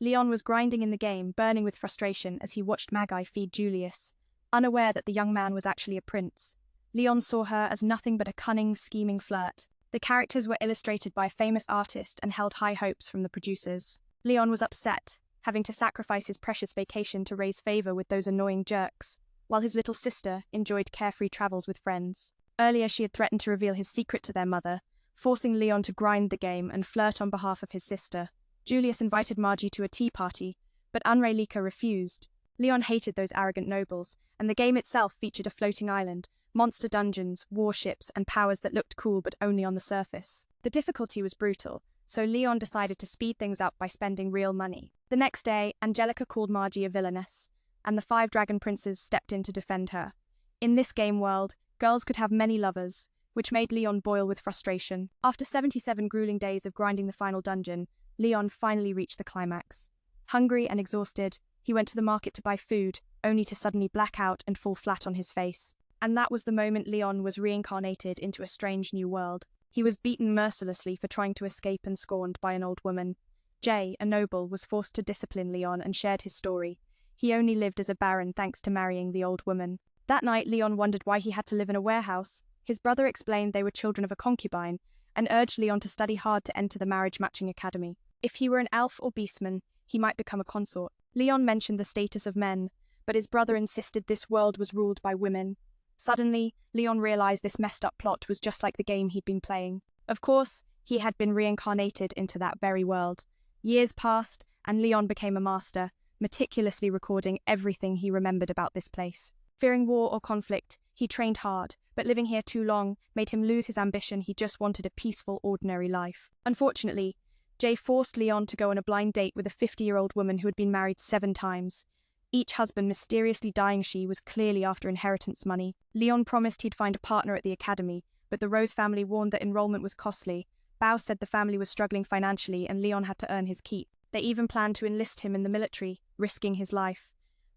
Leon was grinding in the game, burning with frustration as he watched Magi feed Julius, unaware that the young man was actually a prince. Leon saw her as nothing but a cunning, scheming flirt. The characters were illustrated by a famous artist and held high hopes from the producers. Leon was upset, having to sacrifice his precious vacation to raise favor with those annoying jerks, while his little sister enjoyed carefree travels with friends. Earlier, she had threatened to reveal his secret to their mother, forcing Leon to grind the game and flirt on behalf of his sister. Julius invited Margie to a tea party, but Unrelika refused. Leon hated those arrogant nobles, and the game itself featured a floating island, monster dungeons, warships, and powers that looked cool but only on the surface. The difficulty was brutal, so Leon decided to speed things up by spending real money. The next day, Angelica called Margie a villainess, and the 5 dragon princes stepped in to defend her. In this game world, girls could have many lovers, which made Leon boil with frustration. After 77 grueling days of grinding the final dungeon, Leon finally reached the climax. Hungry and exhausted, he went to the market to buy food, only to suddenly black out and fall flat on his face. And that was the moment Leon was reincarnated into a strange new world. He was beaten mercilessly for trying to escape and scorned by an old woman. Jay, a noble, was forced to discipline Leon and shared his story. He only lived as a baron thanks to marrying the old woman. That night, Leon wondered why he had to live in a warehouse. His brother explained they were children of a concubine, and urged Leon to study hard to enter the marriage-matching academy. If he were an elf or beastman, he might become a consort. Leon mentioned the status of men, but his brother insisted this world was ruled by women. Suddenly, Leon realized this messed-up plot was just like the game he'd been playing. Of course, he had been reincarnated into that very world. Years passed, and Leon became a master, meticulously recording everything he remembered about this place. Fearing war or conflict, he trained hard, but living here too long made him lose his ambition. He just wanted a peaceful, ordinary life. Unfortunately, Jay forced Leon to go on a blind date with a 50-year-old woman who had been married 7 times. Each husband mysteriously dying. She was clearly after inheritance money. Leon promised he'd find a partner at the academy, but the Rose family warned that enrollment was costly. Bao said the family was struggling financially and Leon had to earn his keep. They even planned to enlist him in the military, risking his life.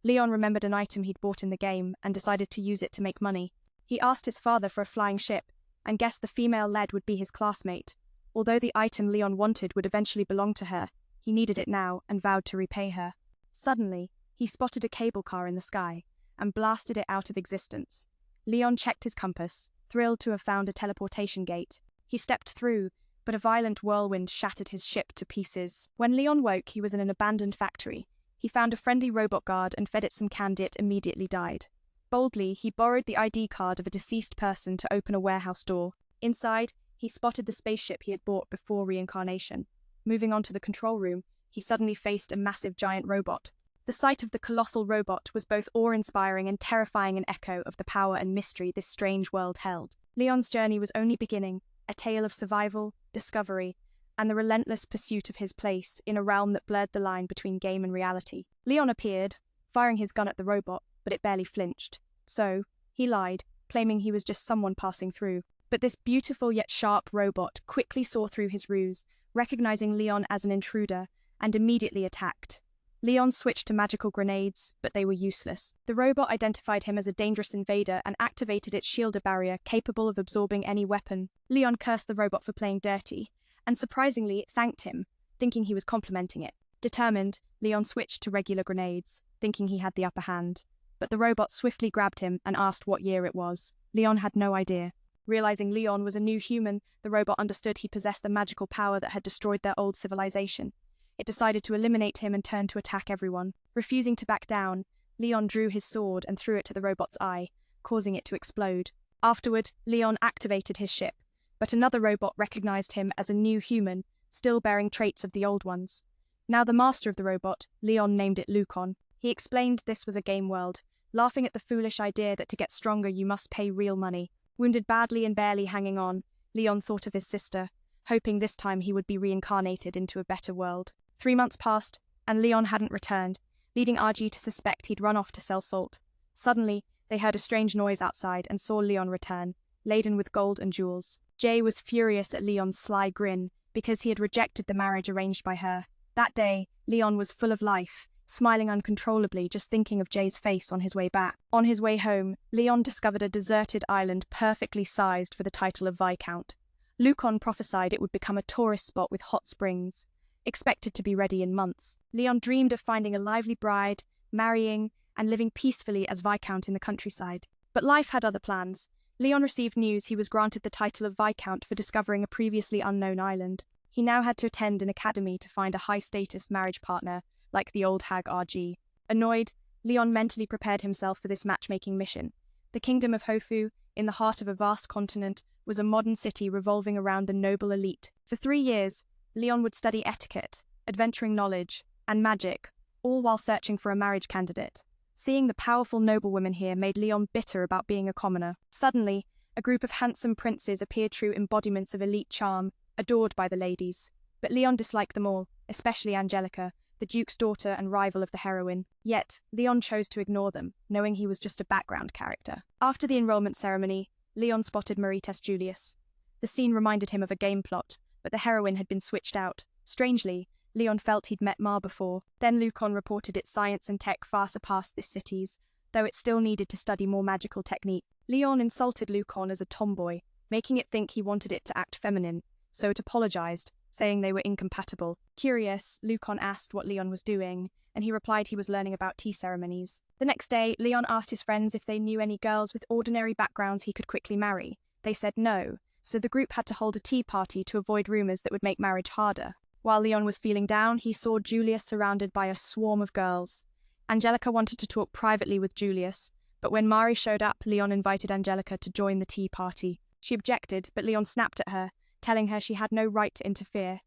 Leon remembered an item he'd bought in the game and decided to use it to make money. He asked his father for a flying ship and guessed the female led would be his classmate. Although the item Leon wanted would eventually belong to her, he needed it now and vowed to repay her. Suddenly, he spotted a cable car in the sky and blasted it out of existence. Leon checked his compass, thrilled to have found a teleportation gate. He stepped through, but a violent whirlwind shattered his ship to pieces. When Leon woke, he was in an abandoned factory. He found a friendly robot guard and fed it some candy. It immediately died. Boldly, he borrowed the ID card of a deceased person to open a warehouse door. Inside, he spotted the spaceship he had bought before reincarnation. Moving on to the control room, he suddenly faced a massive giant robot. The sight of the colossal robot was both awe-inspiring and terrifying, an echo of the power and mystery this strange world held. Leon's journey was only beginning, a tale of survival, discovery, and the relentless pursuit of his place in a realm that blurred the line between game and reality. Leon appeared, firing his gun at the robot, but it barely flinched. So, he lied, claiming he was just someone passing through. But this beautiful yet sharp robot quickly saw through his ruse, recognizing Leon as an intruder, and immediately attacked. Leon switched to magical grenades, but they were useless. The robot identified him as a dangerous invader and activated its shielder barrier capable of absorbing any weapon. Leon cursed the robot for playing dirty, and surprisingly it thanked him, thinking he was complimenting it. Determined, Leon switched to regular grenades, thinking he had the upper hand. But the robot swiftly grabbed him and asked what year it was. Leon had no idea. Realizing Leon was a new human, the robot understood he possessed the magical power that had destroyed their old civilization. It decided to eliminate him and turned to attack everyone. Refusing to back down, Leon drew his sword and threw it to the robot's eye, causing it to explode. Afterward, Leon activated his ship, but another robot recognized him as a new human, still bearing traits of the old ones. Now the master of the robot, Leon named it Lukon. He explained this was a game world, laughing at the foolish idea that to get stronger you must pay real money. Wounded badly and barely hanging on, Leon thought of his sister, hoping this time he would be reincarnated into a better world. 3 months passed, and Leon hadn't returned, leading RG to suspect he'd run off to sell salt. Suddenly, they heard a strange noise outside and saw Leon return, laden with gold and jewels. Jay was furious at Leon's sly grin because he had rejected the marriage arranged by her. That day, Leon was full of life, smiling uncontrollably just thinking of Jay's face on his way back. On his way home, Leon discovered a deserted island perfectly sized for the title of Viscount. Lukon prophesied it would become a tourist spot with hot springs. expected to be ready in months. Leon dreamed of finding a lively bride, marrying, and living peacefully as Viscount in the countryside. But life had other plans. Leon received news he was granted the title of Viscount for discovering a previously unknown island. He now had to attend an academy to find a high-status marriage partner, like the old hag RG. Annoyed, Leon mentally prepared himself for this matchmaking mission. The kingdom of Hofu, in the heart of a vast continent, was a modern city revolving around the noble elite. For 3 years, Leon would study etiquette, adventuring knowledge, and magic, all while searching for a marriage candidate. Seeing the powerful noblewomen here made Leon bitter about being a commoner. Suddenly, a group of handsome princes appeared, true embodiments of elite charm, adored by the ladies. But Leon disliked them all, especially Angelica, the Duke's daughter and rival of the heroine. Yet, Leon chose to ignore them, knowing he was just a background character. After the enrollment ceremony, Leon spotted Marites Julius. The scene reminded him of a game plot, but the heroine had been switched out. Strangely, Leon felt he'd met Mar before. Then Lukon reported its science and tech far surpassed this city's, though it still needed to study more magical technique. Leon insulted Lukon as a tomboy, making it think he wanted it to act feminine, so it apologized, saying they were incompatible. Curious, Lukon asked what Leon was doing, and he replied he was learning about tea ceremonies. The next day, Leon asked his friends if they knew any girls with ordinary backgrounds he could quickly marry. They said no, so the group had to hold a tea party to avoid rumors that would make marriage harder. While Leon was feeling down, he saw Julius surrounded by a swarm of girls. Angelica wanted to talk privately with Julius, but when Mari showed up, Leon invited Angelica to join the tea party. She objected, but Leon snapped at her, telling her she had no right to interfere.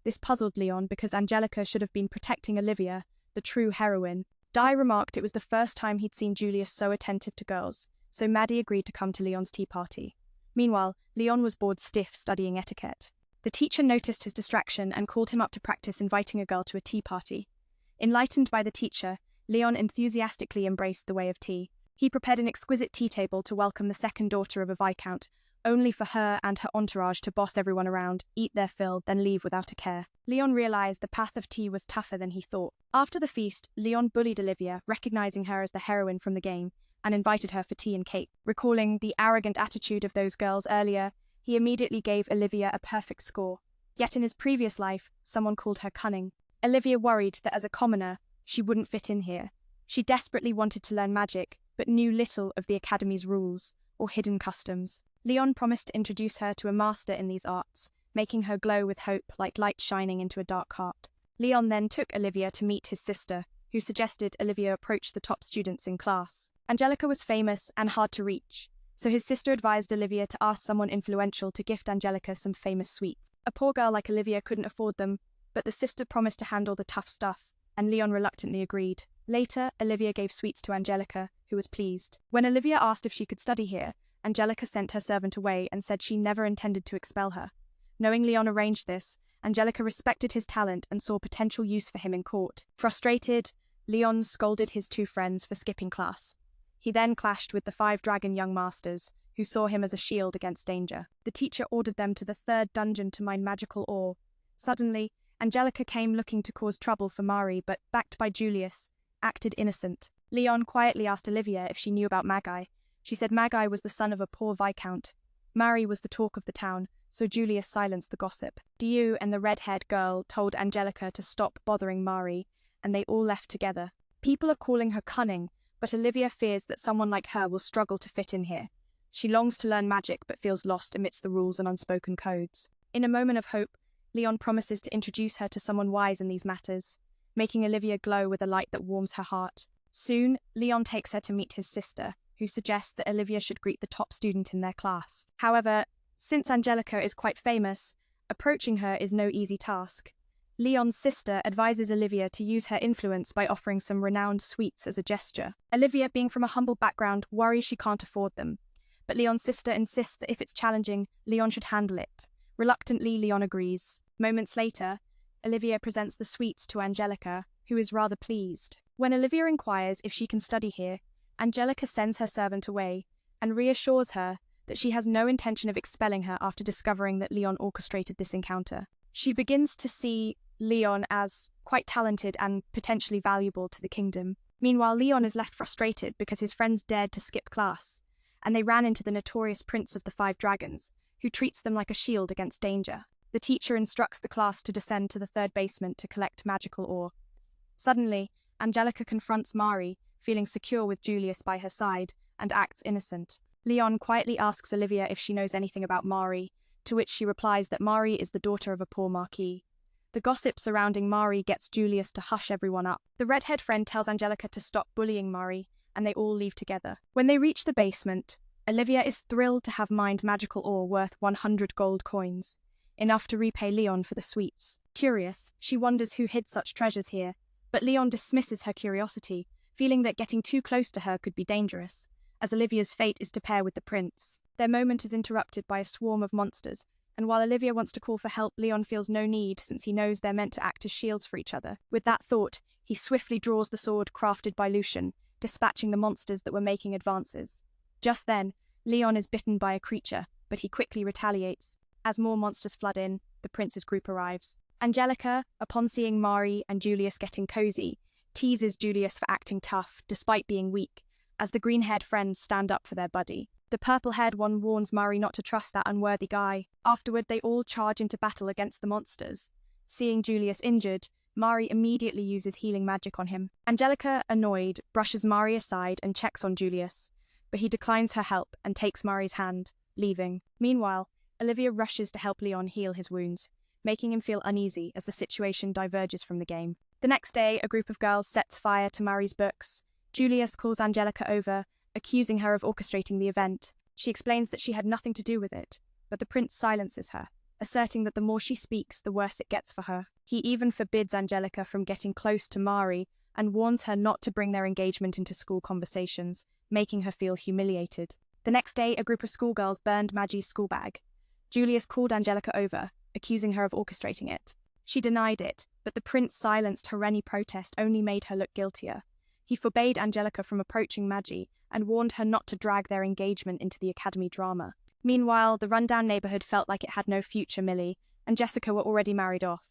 This puzzled Leon because Angelica should have been protecting Olivia, the true heroine. Di remarked it was the first time he'd seen Julius so attentive to girls, so Maddie agreed to come to Leon's tea party. Meanwhile, Leon was bored stiff studying etiquette. The teacher noticed his distraction and called him up to practice inviting a girl to a tea party. Enlightened by the teacher, Leon enthusiastically embraced the way of tea. He prepared an exquisite tea table to welcome the second daughter of a viscount, only for her and her entourage to boss everyone around, eat their fill, then leave without a care. Leon realized the path of tea was tougher than he thought. After the feast, Leon bullied Olivia, recognizing her as the heroine from the game, and invited her for tea and cake. Recalling the arrogant attitude of those girls earlier, he immediately gave Olivia a perfect score. Yet in his previous life, someone called her cunning. Olivia worried that as a commoner, she wouldn't fit in here. She desperately wanted to learn magic, but knew little of the academy's rules or hidden customs. Leon promised to introduce her to a master in these arts, making her glow with hope like light shining into a dark heart. Leon then took Olivia to meet his sister, who suggested Olivia approach the top students in class. Angelica was famous and hard to reach, so his sister advised Olivia to ask someone influential to gift Angelica some famous sweets. A poor girl like Olivia couldn't afford them, but the sister promised to handle the tough stuff, and Leon reluctantly agreed. Later, Olivia gave sweets to Angelica, who was pleased. When Olivia asked if she could study here, Angelica sent her servant away and said she never intended to expel her. Knowing Leon arranged this, Angelica respected his talent and saw potential use for him in court. Frustrated, Leon scolded his 2 friends for skipping class. He then clashed with the 5 dragon young masters, who saw him as a shield against danger. The teacher ordered them to the 3rd dungeon to mine magical ore. Suddenly, Angelica came looking to cause trouble for Mari, but, backed by Julius, acted innocent. Leon quietly asked Olivia if she knew about Magi. She said Magi was the son of a poor viscount. Mari was the talk of the town, so Julius silenced the gossip. Diu and the red-haired girl told Angelica to stop bothering Mari, and they all left together. People are calling her cunning, but Olivia fears that someone like her will struggle to fit in here. She longs to learn magic but feels lost amidst the rules and unspoken codes. In a moment of hope, Leon promises to introduce her to someone wise in these matters, making Olivia glow with a light that warms her heart. Soon, Leon takes her to meet his sister, who suggests that Olivia should greet the top student in their class. However, since Angelica is quite famous, approaching her is no easy task. Leon's sister advises Olivia to use her influence by offering some renowned sweets as a gesture. Olivia, being from a humble background, worries she can't afford them. But Leon's sister insists that if it's challenging, Leon should handle it. Reluctantly, Leon agrees. Moments later, Olivia presents the sweets to Angelica, who is rather pleased. When Olivia inquires if she can study here, Angelica sends her servant away and reassures her that she has no intention of expelling her after discovering that Leon orchestrated this encounter. She begins to see Leon as quite talented and potentially valuable to the kingdom. Meanwhile, Leon is left frustrated because his friends dared to skip class, and they ran into the notorious Prince of the 5 Dragons, who treats them like a shield against danger. The teacher instructs the class to descend to the third basement to collect magical ore. Suddenly, Angelica confronts Mari, feeling secure with Julius by her side, and acts innocent. Leon quietly asks Olivia if she knows anything about Mari, to which she replies that Mari is the daughter of a poor marquis. The gossip surrounding Mari gets Julius to hush everyone up. The redhead friend tells Angelica to stop bullying Mari, and they all leave together. When they reach the basement, Olivia is thrilled to have mined magical ore worth 100 gold coins, enough to repay Leon for the sweets. Curious, she wonders who hid such treasures here, but Leon dismisses her curiosity, feeling that getting too close to her could be dangerous, as Olivia's fate is to pair with the prince. Their moment is interrupted by a swarm of monsters, and while Olivia wants to call for help, Leon feels no need since he knows they're meant to act as shields for each other. With that thought, he swiftly draws the sword crafted by Lucian, dispatching the monsters that were making advances. Just then, Leon is bitten by a creature, but he quickly retaliates. As more monsters flood in, the prince's group arrives. Angelica, upon seeing Mari and Julius getting cozy, teases Julius for acting tough, despite being weak, as the green-haired friends stand up for their buddy. The purple-haired one warns Mari not to trust that unworthy guy. Afterward, they all charge into battle against the monsters. Seeing Julius injured, Mari immediately uses healing magic on him. Angelica, annoyed, brushes Mari aside and checks on Julius, but he declines her help and takes Mari's hand, leaving. Meanwhile, Olivia rushes to help Leon heal his wounds, making him feel uneasy as the situation diverges from the game. The next day, a group of girls sets fire to Mari's books. Julius calls Angelica over, accusing her of orchestrating the event. She explains that she had nothing to do with it, but the prince silences her, asserting that the more she speaks, the worse it gets for her. He even forbids Angelica from getting close to Mari and warns her not to bring their engagement into school conversations, making her feel humiliated. The next day, a group of schoolgirls burned Maggie's school bag. Julius called Angelica over, accusing her of orchestrating it. She denied it, but the prince silenced her any protest only made her look guiltier. He forbade Angelica from approaching Maggie and warned her not to drag their engagement into the academy drama. Meanwhile, the rundown neighborhood felt like it had no future. Millie and Jessica were already married off.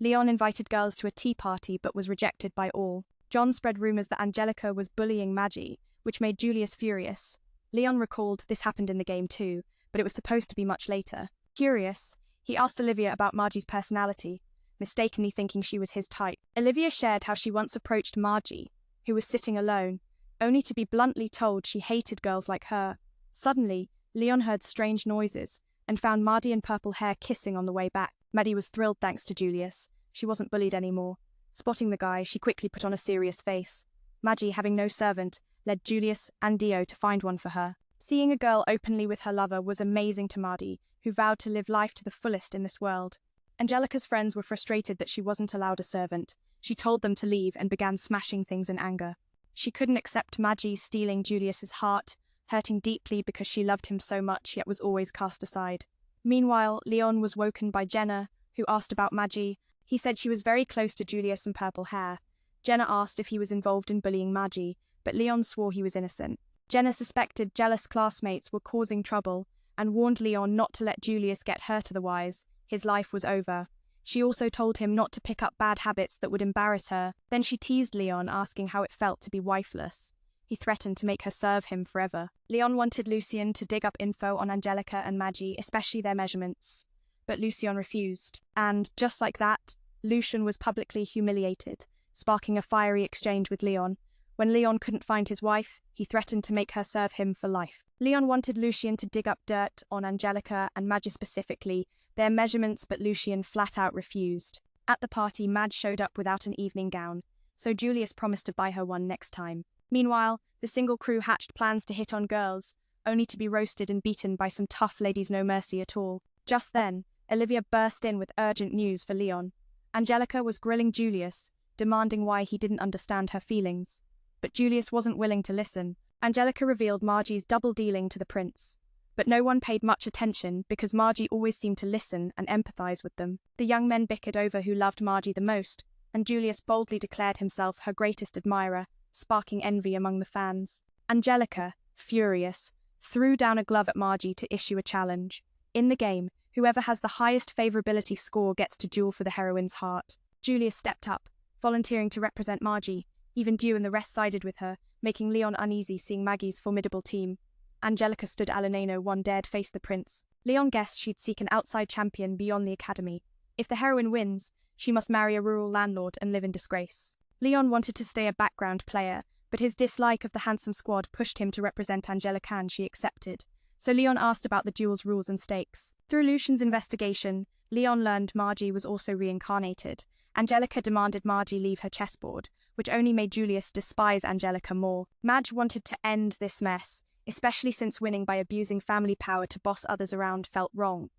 Leon invited girls to a tea party but was rejected by all. John spread rumors that Angelica was bullying Maggie, which made Julius furious. Leon recalled this happened in the game too, but it was supposed to be much later. Curious, he asked Olivia about Margie's personality, mistakenly thinking she was his type. Olivia shared how she once approached Margie, who was sitting alone, only to be bluntly told she hated girls like her. Suddenly, Leon heard strange noises and found Maddie and Purple Hair kissing on the way back. Maddie was thrilled thanks to Julius. She wasn't bullied anymore. Spotting the guy, she quickly put on a serious face. Maggie, having no servant, led Julius and Dio to find one for her. Seeing a girl openly with her lover was amazing to Maddie, who vowed to live life to the fullest in this world. Angelica's friends were frustrated that she wasn't allowed a servant. She told them to leave and began smashing things in anger. She couldn't accept Maggie stealing Julius's heart, hurting deeply because she loved him so much yet was always cast aside. Meanwhile, Leon was woken by Jenna, who asked about Maggie. He said she was very close to Julius and Purple Hair. Jenna asked if he was involved in bullying Maggie, but Leon swore he was innocent. Jenna suspected jealous classmates were causing trouble and warned Leon not to let Julius get hurt otherwise. His life was over. She also told him not to pick up bad habits that would embarrass her. Then she teased Leon, asking how it felt to be wifeless. He threatened to make her serve him forever. Leon wanted Lucian to dig up info on Angelica and Maggie, especially their measurements. But Lucian refused. And, just like that, Lucian was publicly humiliated, sparking a fiery exchange with Leon. When Leon couldn't find his wife, he threatened to make her serve him for life. Leon wanted Lucian to dig up dirt on Angelica and Maggie specifically, their measurements, but Lucian flat out refused. At the party, Madge showed up without an evening gown, so Julius promised to buy her one next time. Meanwhile, the single crew hatched plans to hit on girls, only to be roasted and beaten by some tough ladies no mercy at all. Just then, Olivia burst in with urgent news for Leon. Angelica was grilling Julius, demanding why he didn't understand her feelings. But Julius wasn't willing to listen. Angelica revealed Margie's double-dealing to the prince. But no one paid much attention because Margie always seemed to listen and empathize with them. The young men bickered over who loved Margie the most, and Julius boldly declared himself her greatest admirer, sparking envy among the fans. Angelica, furious, threw down a glove at Margie to issue a challenge. In the game, whoever has the highest favorability score gets to duel for the heroine's heart. Julius stepped up, volunteering to represent Margie. Even Dew and the rest sided with her, making Leon uneasy seeing Maggie's formidable team. Angelica stood Alenano, one dared face the prince, Leon guessed she'd seek an outside champion beyond the academy. If the heroine wins, she must marry a rural landlord and live in disgrace. Leon wanted to stay a background player, but his dislike of the handsome squad pushed him to represent Angelica, and she accepted. So Leon asked about the duel's rules and stakes. Through Lucian's investigation, Leon learned Margie was also reincarnated. Angelica demanded Margie leave her chessboard, which only made Julius despise Angelica more. Madge wanted to end this mess, especially since winning by abusing family power to boss others around felt wrong.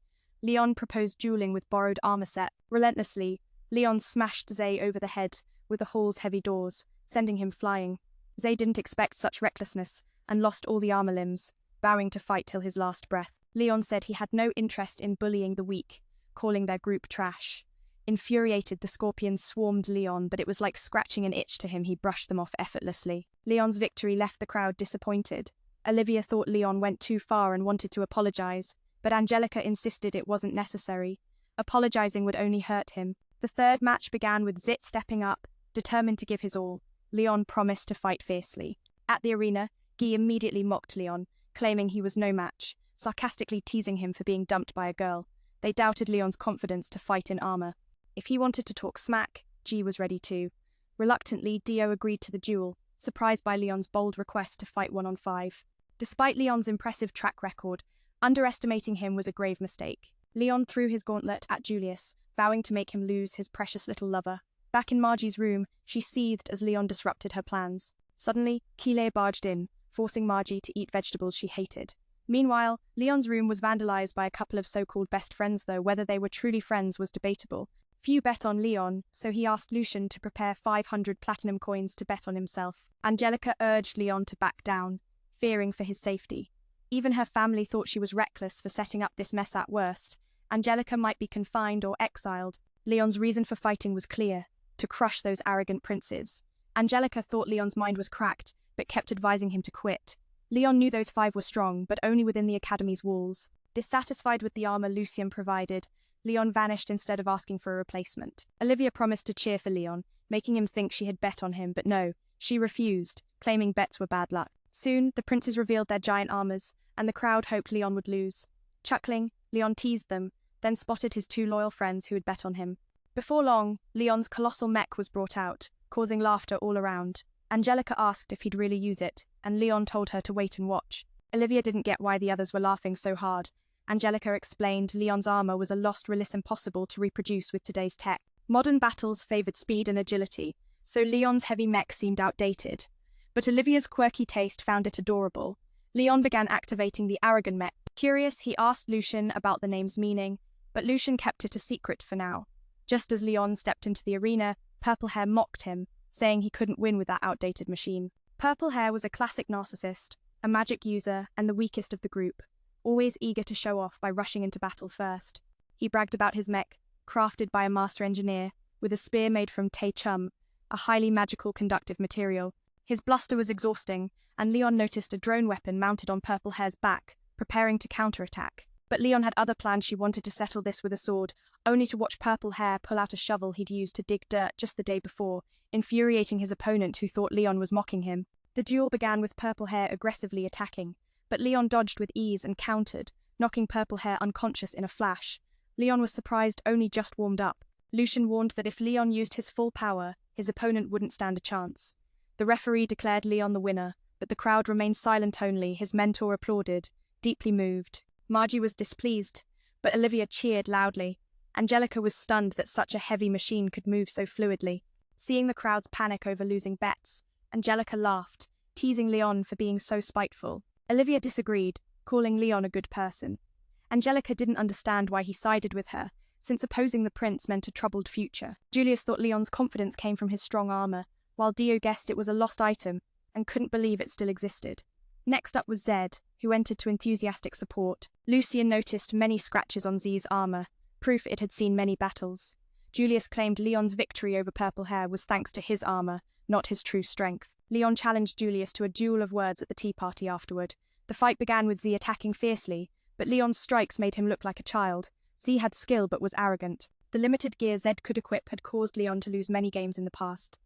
Leon proposed dueling with borrowed armor set. Relentlessly, Leon smashed Zay over the head with the hall's heavy doors, sending him flying. Zay didn't expect such recklessness and lost all the armor limbs, vowing to fight till his last breath. Leon said he had no interest in bullying the weak, calling their group trash. Infuriated, the scorpions swarmed Leon, but it was like scratching an itch to him. He brushed them off effortlessly. Leon's victory left the crowd disappointed. Olivia thought Leon went too far and wanted to apologize, but Angelica insisted it wasn't necessary. Apologizing would only hurt him. The third match began with Zit stepping up, determined to give his all. Leon promised to fight fiercely. At the arena, Guy immediately mocked Leon, claiming he was no match, sarcastically teasing him for being dumped by a girl. They doubted Leon's confidence to fight in armor. If he wanted to talk smack, G was ready too. Reluctantly, Dio agreed to the duel, surprised by Leon's bold request to fight 1-on-5. Despite Leon's impressive track record, underestimating him was a grave mistake. Leon threw his gauntlet at Julius, vowing to make him lose his precious little lover. Back in Margie's room, she seethed as Leon disrupted her plans. Suddenly, Keeley barged in, forcing Margie to eat vegetables she hated. Meanwhile, Leon's room was vandalized by a couple of so-called best friends, though whether they were truly friends was debatable. Few bet on Leon, so he asked Lucian to prepare 500 platinum coins to bet on himself. Angelica urged Leon to back down, fearing for his safety. Even her family thought she was reckless for setting up this mess at worst. Angelica might be confined or exiled. Leon's reason for fighting was clear: to crush those arrogant princes. Angelica thought Leon's mind was cracked, but kept advising him to quit. Leon knew those 5 were strong, but only within the academy's walls. Dissatisfied with the armor Lucian provided, Leon vanished instead of asking for a replacement. Olivia promised to cheer for Leon, making him think she had bet on him, but no, she refused, claiming bets were bad luck. Soon, the princes revealed their giant armors, and the crowd hoped Leon would lose. Chuckling, Leon teased them, then spotted his 2 loyal friends who had bet on him. Before long, Leon's colossal mech was brought out, causing laughter all around. Angelica asked if he'd really use it, and Leon told her to wait and watch. Olivia didn't get why the others were laughing so hard. Angelica explained Leon's armor was a lost release, impossible to reproduce with today's tech. Modern battles favored speed and agility, so Leon's heavy mech seemed outdated. But Olivia's quirky taste found it adorable. Leon began activating the Aragon mech. Curious, he asked Lucian about the name's meaning, but Lucian kept it a secret for now. Just as Leon stepped into the arena, Purple Hair mocked him, saying he couldn't win with that outdated machine. Purple Hair was a classic narcissist, a magic user, and the weakest of the group, always eager to show off by rushing into battle first. He bragged about his mech, crafted by a master engineer, with a spear made from Tay Chum, a highly magical conductive material. His bluster was exhausting, and Leon noticed a drone weapon mounted on Purple Hair's back, preparing to counterattack. But Leon had other plans. She wanted to settle this with a sword, only to watch Purple Hair pull out a shovel he'd used to dig dirt just the day before, infuriating his opponent who thought Leon was mocking him. The duel began with Purple Hair aggressively attacking, but Leon dodged with ease and countered, knocking Purple Hair unconscious in a flash. Leon was surprised, only just warmed up. Lucian warned that if Leon used his full power, his opponent wouldn't stand a chance. The referee declared Leon the winner, but the crowd remained silent only. His mentor applauded, deeply moved. Margie was displeased, but Olivia cheered loudly. Angelica was stunned that such a heavy machine could move so fluidly. Seeing the crowd's panic over losing bets, Angelica laughed, teasing Leon for being so spiteful. Olivia disagreed, calling Leon a good person. Angelica didn't understand why he sided with her, since opposing the prince meant a troubled future. Julius thought Leon's confidence came from his strong armor, while Dio guessed it was a lost item and couldn't believe it still existed. Next up was Zed, who entered to enthusiastic support. Lucian noticed many scratches on Z's armor, proof it had seen many battles. Julius claimed Leon's victory over Purple Hair was thanks to his armor, not his true strength. Leon challenged Julius to a duel of words at the tea party afterward. The fight began with Z attacking fiercely, but Leon's strikes made him look like a child. Z had skill but was arrogant. The limited gear Zed could equip had caused Leon to lose many games in the past.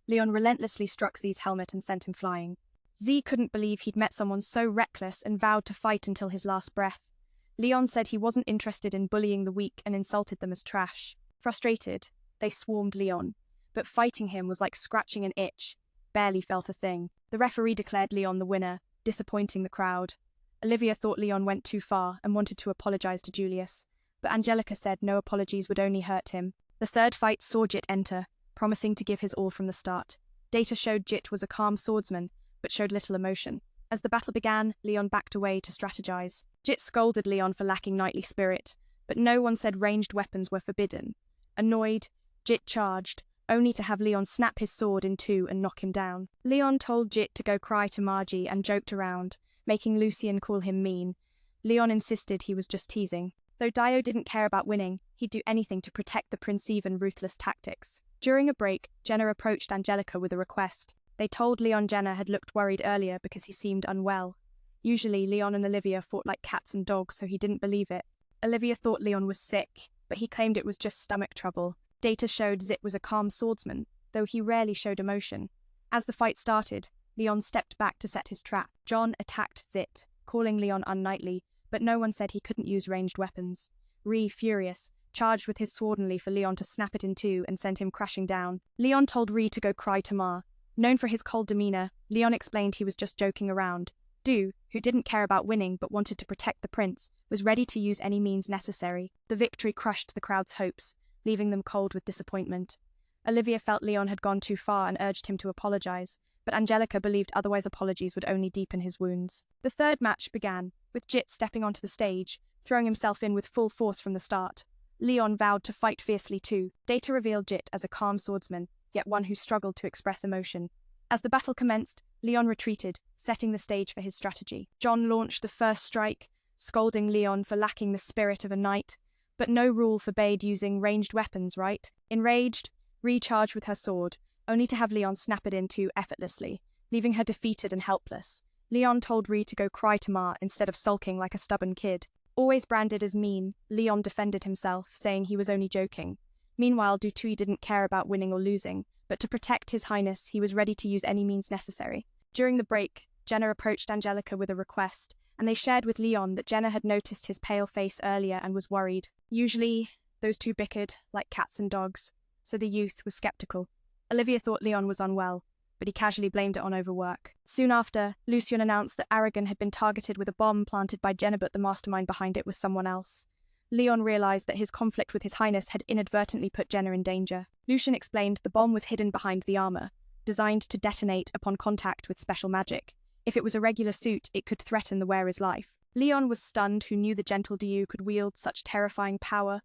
Leon relentlessly struck Z's helmet and sent him flying. Z couldn't believe he'd met someone so reckless and vowed to fight until his last breath. Leon said he wasn't interested in bullying the weak and insulted them as trash. Frustrated, they swarmed Leon, but fighting him was like scratching an itch. Barely felt a thing. The referee declared Leon the winner, disappointing the crowd. Olivia thought Leon went too far and wanted to apologize to Julius, but Angelica said no apologies would only hurt him. The third fight saw Jit enter, promising to give his all from the start. Data showed Jit was a calm swordsman, but showed little emotion. As the battle began, Leon backed away to strategize. Jit scolded Leon for lacking knightly spirit, but no one said ranged weapons were forbidden. Annoyed, Jit charged, only to have Leon snap his sword in two and knock him down. Leon told Jit to go cry to Margie and joked around, making Lucian call him mean. Leon insisted he was just teasing. Though Dio didn't care about winning, he'd do anything to protect the Prince-even ruthless tactics. During a break, Jenna approached Angelica with a request. They told Leon Jenna had looked worried earlier because he seemed unwell. Usually, Leon and Olivia fought like cats and dogs, so he didn't believe it. Olivia thought Leon was sick, but he claimed it was just stomach trouble. Data showed Zit was a calm swordsman, though he rarely showed emotion. As the fight started, Leon stepped back to set his trap. John attacked Zit, calling Leon unknightly, but no one said he couldn't use ranged weapons. Ree, furious, charged with his swordenly for Leon to snap it in two and send him crashing down. Leon told Ree to go cry to Ma. Known for his cold demeanor, Leon explained he was just joking around. Du, who didn't care about winning but wanted to protect the prince, was ready to use any means necessary. The victory crushed the crowd's hopes, leaving them cold with disappointment. Olivia felt Leon had gone too far and urged him to apologize, but Angelica believed otherwise apologies would only deepen his wounds. The third match began, with Jit stepping onto the stage, throwing himself in with full force from the start. Leon vowed to fight fiercely too. Data revealed Jit as a calm swordsman, yet one who struggled to express emotion. As the battle commenced, Leon retreated, setting the stage for his strategy. John launched the first strike, scolding Leon for lacking the spirit of a knight, but no rule forbade using ranged weapons, right? Enraged, Ree charged with her sword, only to have Leon snap it in two effortlessly, leaving her defeated and helpless. Leon told Ree to go cry to Ma instead of sulking like a stubborn kid. Always branded as mean, Leon defended himself, saying he was only joking. Meanwhile, Dutui didn't care about winning or losing, but to protect his highness, he was ready to use any means necessary. During the break, Jenna approached Angelica with a request, and they shared with Leon that Jenna had noticed his pale face earlier and was worried. Usually, those two bickered, like cats and dogs, so the youth was skeptical. Olivia thought Leon was unwell, but he casually blamed it on overwork. Soon after, Lucian announced that Aragon had been targeted with a bomb planted by Jenna, but the mastermind behind it was someone else. Leon realized that his conflict with his highness had inadvertently put Jenna in danger. Lucian explained the bomb was hidden behind the armor, designed to detonate upon contact with special magic. If it was a regular suit, it could threaten the wearer's life. Leon was stunned, who knew the gentle Diu could wield such terrifying power.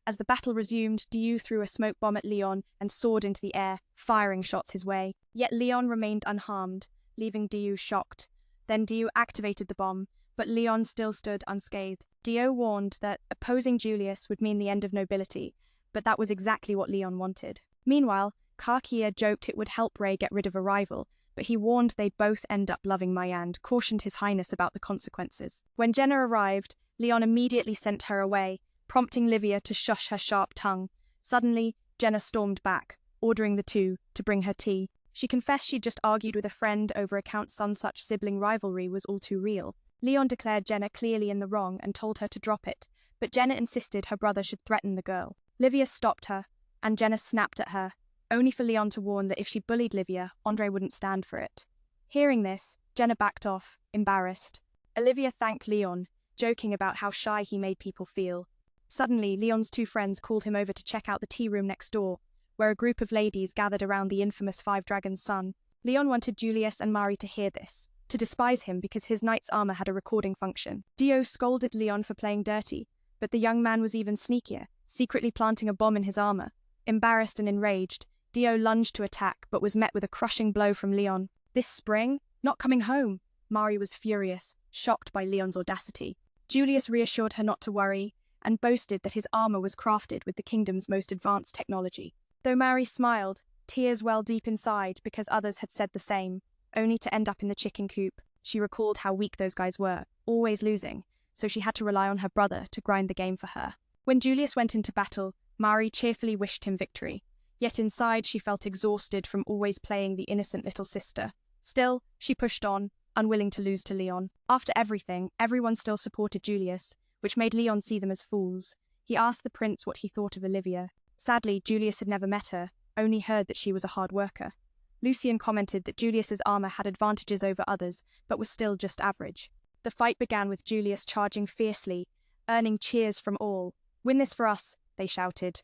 As the battle resumed, Diu threw a smoke bomb at Leon and soared into the air, firing shots his way. Yet Leon remained unharmed, leaving Diu shocked. Then Diu activated the bomb, but Leon still stood unscathed. Dio warned that opposing Julius would mean the end of nobility, but that was exactly what Leon wanted. Meanwhile, Karkia joked it would help Ray get rid of a rival, but he warned they'd both end up loving Mayand, cautioned his highness about the consequences. When Jenna arrived, Leon immediately sent her away, prompting Livia to shush her sharp tongue. Suddenly, Jenna stormed back, ordering the two to bring her tea. She confessed she'd just argued with a friend over account such sibling rivalry was all too real. Leon declared Jenna clearly in the wrong and told her to drop it, but Jenna insisted her brother should threaten the girl. Livia stopped her, and Jenna snapped at her, only for Leon to warn that if she bullied Livia, Andre wouldn't stand for it. Hearing this, Jenna backed off, embarrassed. Olivia thanked Leon, joking about how shy he made people feel. Suddenly, Leon's two friends called him over to check out the tea room next door, where a group of ladies gathered around the infamous Five Dragons' son. Leon wanted Julius and Mari to hear this, to despise him because his knight's armor had a recording function. Dio scolded Leon for playing dirty, but the young man was even sneakier, secretly planting a bomb in his armor. Embarrassed and enraged, Dio lunged to attack, but was met with a crushing blow from Leon. This spring? Not coming home! Mari was furious, shocked by Leon's audacity. Julius reassured her not to worry, and boasted that his armor was crafted with the kingdom's most advanced technology. Though Mari smiled, tears welled deep inside because others had said the same, only to end up in the chicken coop. She recalled how weak those guys were, always losing, so she had to rely on her brother to grind the game for her. When Julius went into battle, Mari cheerfully wished him victory, yet inside she felt exhausted from always playing the innocent little sister. Still, she pushed on, unwilling to lose to Leon. After everything, everyone still supported Julius, which made Leon see them as fools. He asked the prince what he thought of Olivia. Sadly, Julius had never met her, only heard that she was a hard worker. Lucian commented that Julius's armor had advantages over others, but was still just average. The fight began with Julius charging fiercely, earning cheers from all. "Win this for us," they shouted.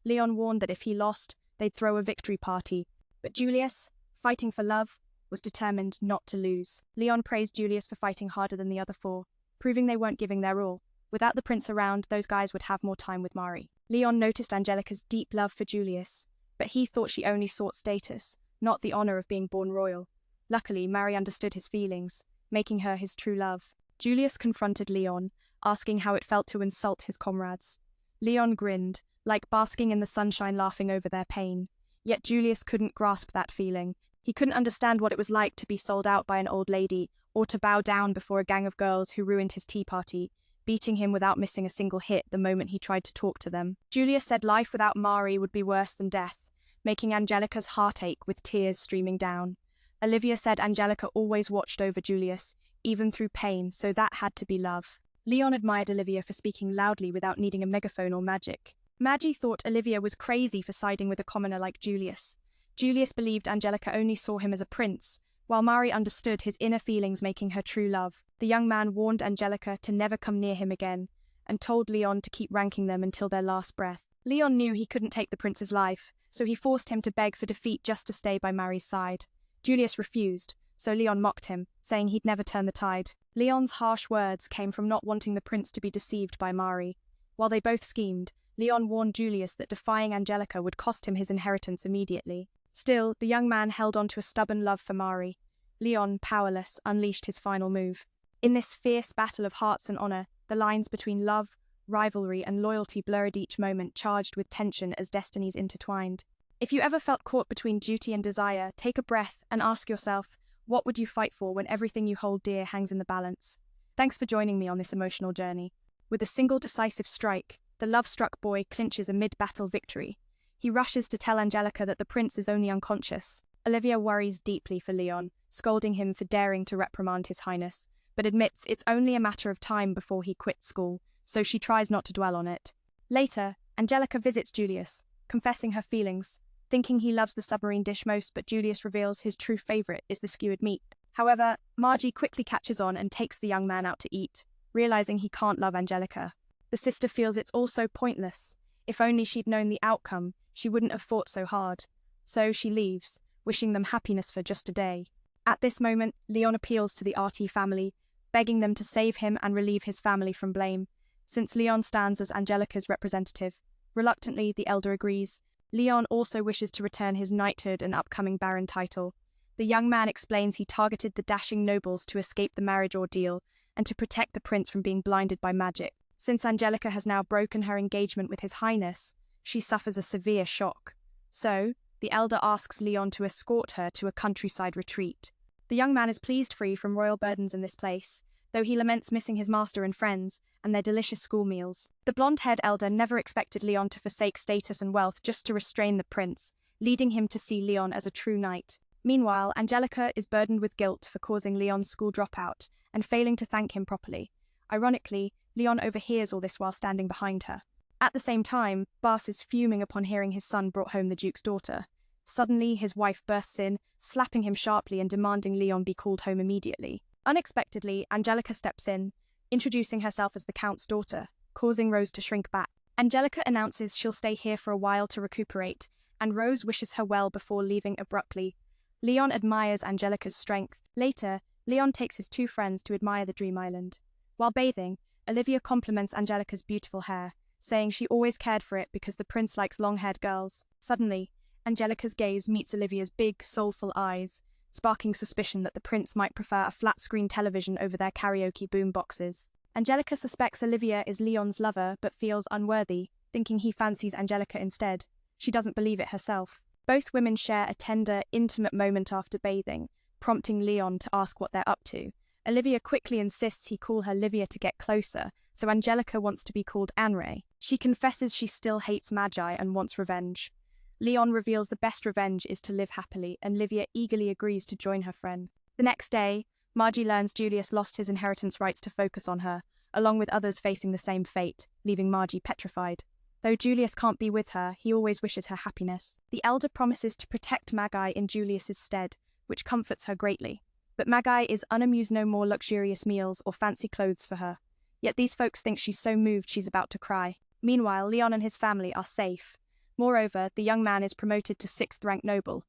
Leon warned that if he lost, they'd throw a victory party, but Julius, fighting for love, was determined not to lose. Leon praised Julius for fighting harder than the other four, proving they weren't giving their all. Without the prince around, those guys would have more time with Mari. Leon noticed Angelica's deep love for Julius, but he thought she only sought status, not the honor of being born royal. Luckily, Mari understood his feelings, making her his true love. Julius confronted Leon, asking how it felt to insult his comrades. Leon grinned, like basking in the sunshine, laughing over their pain. Yet Julius couldn't grasp that feeling. He couldn't understand what it was like to be sold out by an old lady, or to bow down before a gang of girls who ruined his tea party, beating him without missing a single hit the moment he tried to talk to them. Julius said life without Mari would be worse than death, making Angelica's heart ache with tears streaming down. Olivia said Angelica always watched over Julius, even through pain, so that had to be love. Leon admired Olivia for speaking loudly without needing a megaphone or magic. Maggie thought Olivia was crazy for siding with a commoner like Julius. Julius believed Angelica only saw him as a prince, while Mari understood his inner feelings, making her true love. The young man warned Angelica to never come near him again, and told Leon to keep ranking them until their last breath. Leon knew he couldn't take the prince's life, so he forced him to beg for defeat just to stay by Mari's side. Julius refused, so Leon mocked him, saying he'd never turn the tide. Leon's harsh words came from not wanting the prince to be deceived by Mari. While they both schemed, Leon warned Julius that defying Angelica would cost him his inheritance immediately. Still, the young man held on to a stubborn love for Mari. Leon, powerless, unleashed his final move. In this fierce battle of hearts and honor, the lines between love, rivalry, and loyalty blurred each moment, charged with tension as destinies intertwined. If you ever felt caught between duty and desire, take a breath and ask yourself, what would you fight for when everything you hold dear hangs in the balance? Thanks for joining me on this emotional journey. With a single decisive strike, the love-struck boy clinches a mid-battle victory. He rushes to tell Angelica that the prince is only unconscious. Olivia worries deeply for Leon, scolding him for daring to reprimand his highness, but admits it's only a matter of time before he quits school, so she tries not to dwell on it. Later, Angelica visits Julius, confessing her feelings, thinking he loves the submarine dish most, but Julius reveals his true favorite is the skewered meat. However, Margie quickly catches on and takes the young man out to eat, realizing he can't love Angelica. The sister feels it's all so pointless. If only she'd known the outcome, she wouldn't have fought so hard. So she leaves, wishing them happiness for just a day. At this moment, Leon appeals to the RT family, begging them to save him and relieve his family from blame, since Leon stands as Angelica's representative. Reluctantly, the elder agrees. Leon also wishes to return his knighthood and upcoming baron title. The young man explains he targeted the dashing nobles to escape the marriage ordeal and to protect the prince from being blinded by magic. Since Angelica has now broken her engagement with his highness, she suffers a severe shock. So, the elder asks Leon to escort her to a countryside retreat. The young man is pleased free from royal burdens in this place, though he laments missing his master and friends and their delicious school meals. The blonde-haired elder never expected Leon to forsake status and wealth just to restrain the prince, leading him to see Leon as a true knight. Meanwhile, Angelica is burdened with guilt for causing Leon's school dropout and failing to thank him properly. Ironically, Leon overhears all this while standing behind her. At the same time, Bas is fuming upon hearing his son brought home the Duke's daughter. Suddenly, his wife bursts in, slapping him sharply and demanding Leon be called home immediately. Unexpectedly, Angelica steps in, introducing herself as the Count's daughter, causing Rose to shrink back. Angelica announces she'll stay here for a while to recuperate, and Rose wishes her well before leaving abruptly. Leon admires Angelica's strength. Later, Leon takes his two friends to admire the Dream Island. While bathing, Olivia compliments Angelica's beautiful hair, saying she always cared for it because the prince likes long-haired girls. Suddenly, Angelica's gaze meets Olivia's big, soulful eyes, sparking suspicion that the prince might prefer a flat-screen television over their karaoke boom boxes. Angelica suspects Olivia is Leon's lover but feels unworthy, thinking he fancies Angelica instead. She doesn't believe it herself. Both women share a tender, intimate moment after bathing, prompting Leon to ask what they're up to. Olivia quickly insists he call her Livia to get closer, so Angelica wants to be called Anre. She confesses she still hates Magi and wants revenge. Leon reveals the best revenge is to live happily, and Livia eagerly agrees to join her friend. The next day, Margie learns Julius lost his inheritance rights to focus on her, along with others facing the same fate, leaving Margie petrified. Though Julius can't be with her, he always wishes her happiness. The elder promises to protect Magi in Julius's stead, which comforts her greatly. But Magi is unamused no more luxurious meals or fancy clothes for her. Yet these folks think she's so moved she's about to cry. Meanwhile, Leon and his family are safe. Moreover, the young man is promoted to 6th-rank noble.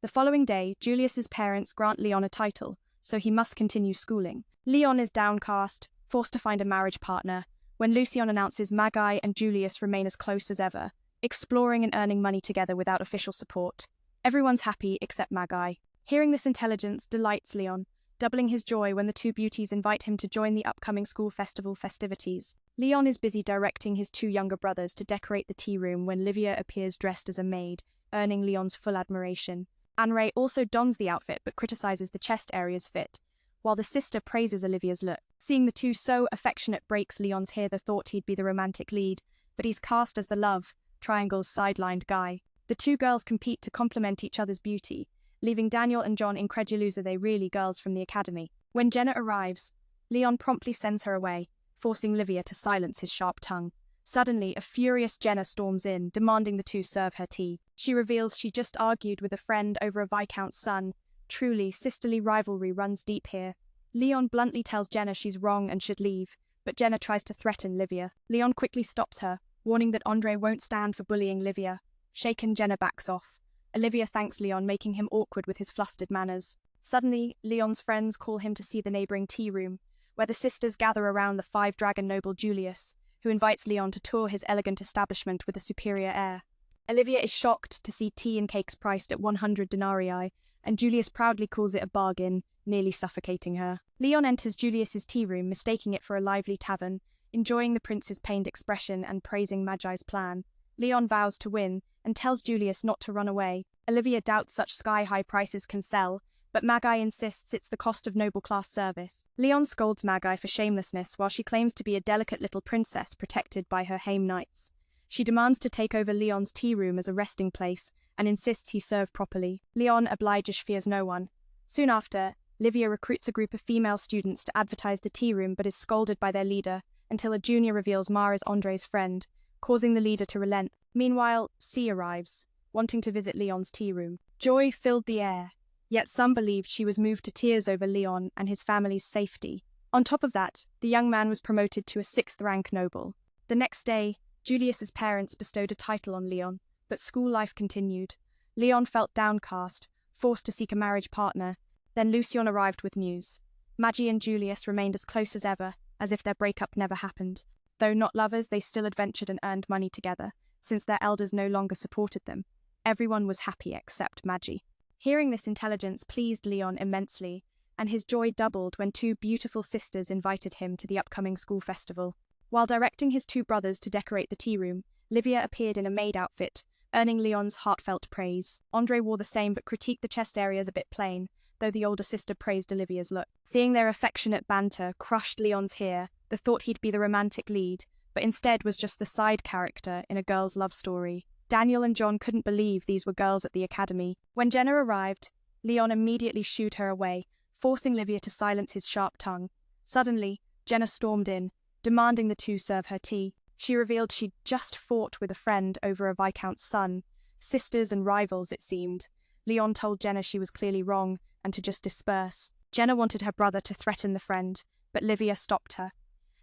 The following day, Julius's parents grant Leon a title, so he must continue schooling. Leon is downcast, forced to find a marriage partner, when Lucien announces Magi and Julius remain as close as ever, exploring and earning money together without official support. Everyone's happy except Magi. Hearing this intelligence delights Leon, doubling his joy when the two beauties invite him to join the upcoming school festival festivities. Leon is busy directing his two younger brothers to decorate the tea room when Livia appears dressed as a maid, earning Leon's full admiration. Anne-Ray also dons the outfit but criticizes the chest area's fit, while the sister praises Olivia's look. Seeing the two so affectionate breaks Leon's the thought he'd be the romantic lead, but he's cast as the love triangle's sidelined guy. The two girls compete to complement each other's beauty, leaving Daniel and John incredulous are they really girls from the academy. When Jenna arrives, Leon promptly sends her away, forcing Livia to silence his sharp tongue. Suddenly, a furious Jenna storms in, demanding the two serve her tea. She reveals she just argued with a friend over a viscount's son. Truly, sisterly rivalry runs deep here. Leon bluntly tells Jenna she's wrong and should leave, but Jenna tries to threaten Livia. Leon quickly stops her, warning that Andre won't stand for bullying Livia. Shaken, Jenna backs off. Olivia thanks Leon, making him awkward with his flustered manners. Suddenly, Leon's friends call him to see the neighboring tea room, where the sisters gather around the 5-dragon noble Julius, who invites Leon to tour his elegant establishment with a superior air. Olivia is shocked to see tea and cakes priced at 100 denarii, and Julius proudly calls it a bargain, nearly suffocating her. Leon enters Julius's tea room, mistaking it for a lively tavern, enjoying the prince's pained expression and praising Magi's plan. Leon vows to win, and tells Julius not to run away. Olivia doubts such sky-high prices can sell, but Magi insists it's the cost of noble-class service. Leon scolds Magi for shamelessness while she claims to be a delicate little princess protected by her Haim knights. She demands to take over Leon's tea room as a resting place and insists he serve properly. Leon obliges, fears no one. Soon after, Livia recruits a group of female students to advertise the tea room but is scolded by their leader until a junior reveals Mara is Andre's friend, causing the leader to relent. Meanwhile, C arrives, wanting to visit Leon's tea room. Joy filled the air, yet some believed she was moved to tears over Leon and his family's safety. On top of that, the young man was promoted to a 6th-rank noble. The next day, Julius's parents bestowed a title on Leon, but school life continued. Leon felt downcast, forced to seek a marriage partner. Then Lucien arrived with news. Magi and Julius remained as close as ever, as if their breakup never happened. Though not lovers, they still adventured and earned money together, since their elders no longer supported them. Everyone was happy except Magi. Hearing this intelligence pleased Leon immensely, and his joy doubled when two beautiful sisters invited him to the upcoming school festival. While directing his two brothers to decorate the tea room, Livia appeared in a maid outfit, earning Leon's heartfelt praise. Andre wore the same but critiqued the chest area as a bit plain, though the older sister praised Olivia's look. Seeing their affectionate banter crushed Leon's the thought he'd be the romantic lead, but instead was just the side character in a girl's love story. Daniel and John couldn't believe these were girls at the academy. When Jenna arrived, Leon immediately shooed her away, forcing Livia to silence his sharp tongue. Suddenly, Jenna stormed in, demanding the two serve her tea. She revealed she'd just fought with a friend over a viscount's son. Sisters and rivals, it seemed. Leon told Jenna she was clearly wrong and to just disperse. Jenna wanted her brother to threaten the friend, but Livia stopped her.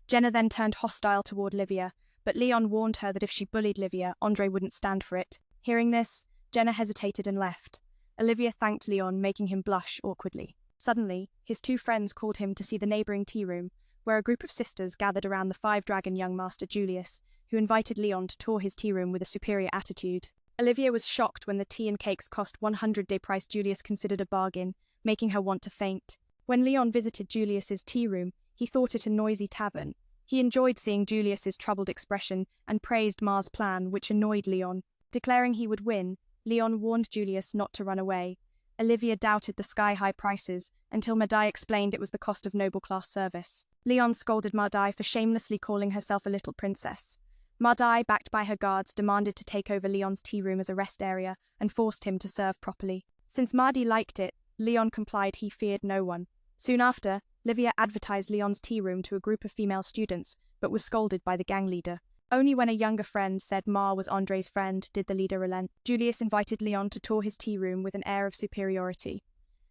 Jenna then turned hostile toward Livia, but Leon warned her that if she bullied Livia, Andre wouldn't stand for it. Hearing this, Jenna hesitated and left. Olivia thanked Leon, making him blush awkwardly. Suddenly, his two friends called him to see the neighboring tea room, where a group of sisters gathered around the 5-dragon young master Julius, who invited Leon to tour his tea room with a superior attitude. Olivia was shocked when the tea and cakes cost 100-day price Julius considered a bargain, making her want to faint. When Leon visited Julius's tea room, he thought it a noisy tavern. He enjoyed seeing Julius's troubled expression and praised Mar's plan, which annoyed Leon. Declaring he would win, Leon warned Julius not to run away. Olivia doubted the sky-high prices until Madai explained it was the cost of noble-class service. Leon scolded Madai for shamelessly calling herself a little princess. Madai, backed by her guards, demanded to take over Leon's tea room as a rest area and forced him to serve properly. Since Mardi liked it, Leon complied. He feared no one. Soon after, Livia advertised Leon's tea room to a group of female students, but was scolded by the gang leader. Only when a younger friend said Ma was Andre's friend did the leader relent. Julius invited Leon to tour his tea room with an air of superiority.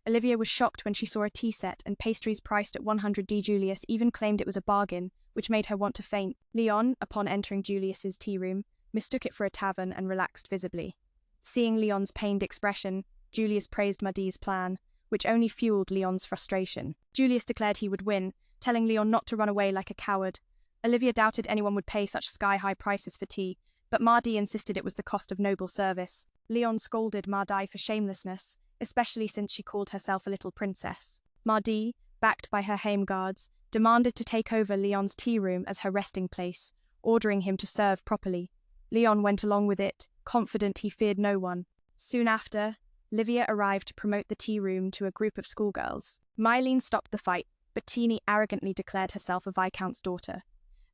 Olivia was shocked when she saw a tea set and pastries priced at 100 Julius even claimed it was a bargain, which made her want to faint. Leon, upon entering Julius's tea room, mistook it for a tavern and relaxed visibly. Seeing Leon's pained expression, Julius praised Madi's plan, which only fueled Leon's frustration. Julius declared he would win, telling Leon not to run away like a coward. Olivia doubted anyone would pay such sky-high prices for tea, but Madi insisted it was the cost of noble service. Leon scolded Madi for shamelessness, especially since she called herself a little princess. Madi, backed by her home guards, demanded to take over Leon's tea room as her resting place, ordering him to serve properly. Leon went along with it, confident he feared no one. Soon after, Livia arrived to promote the tea room to a group of schoolgirls. Mylene stopped the fight, but Teeny arrogantly declared herself a viscount's daughter.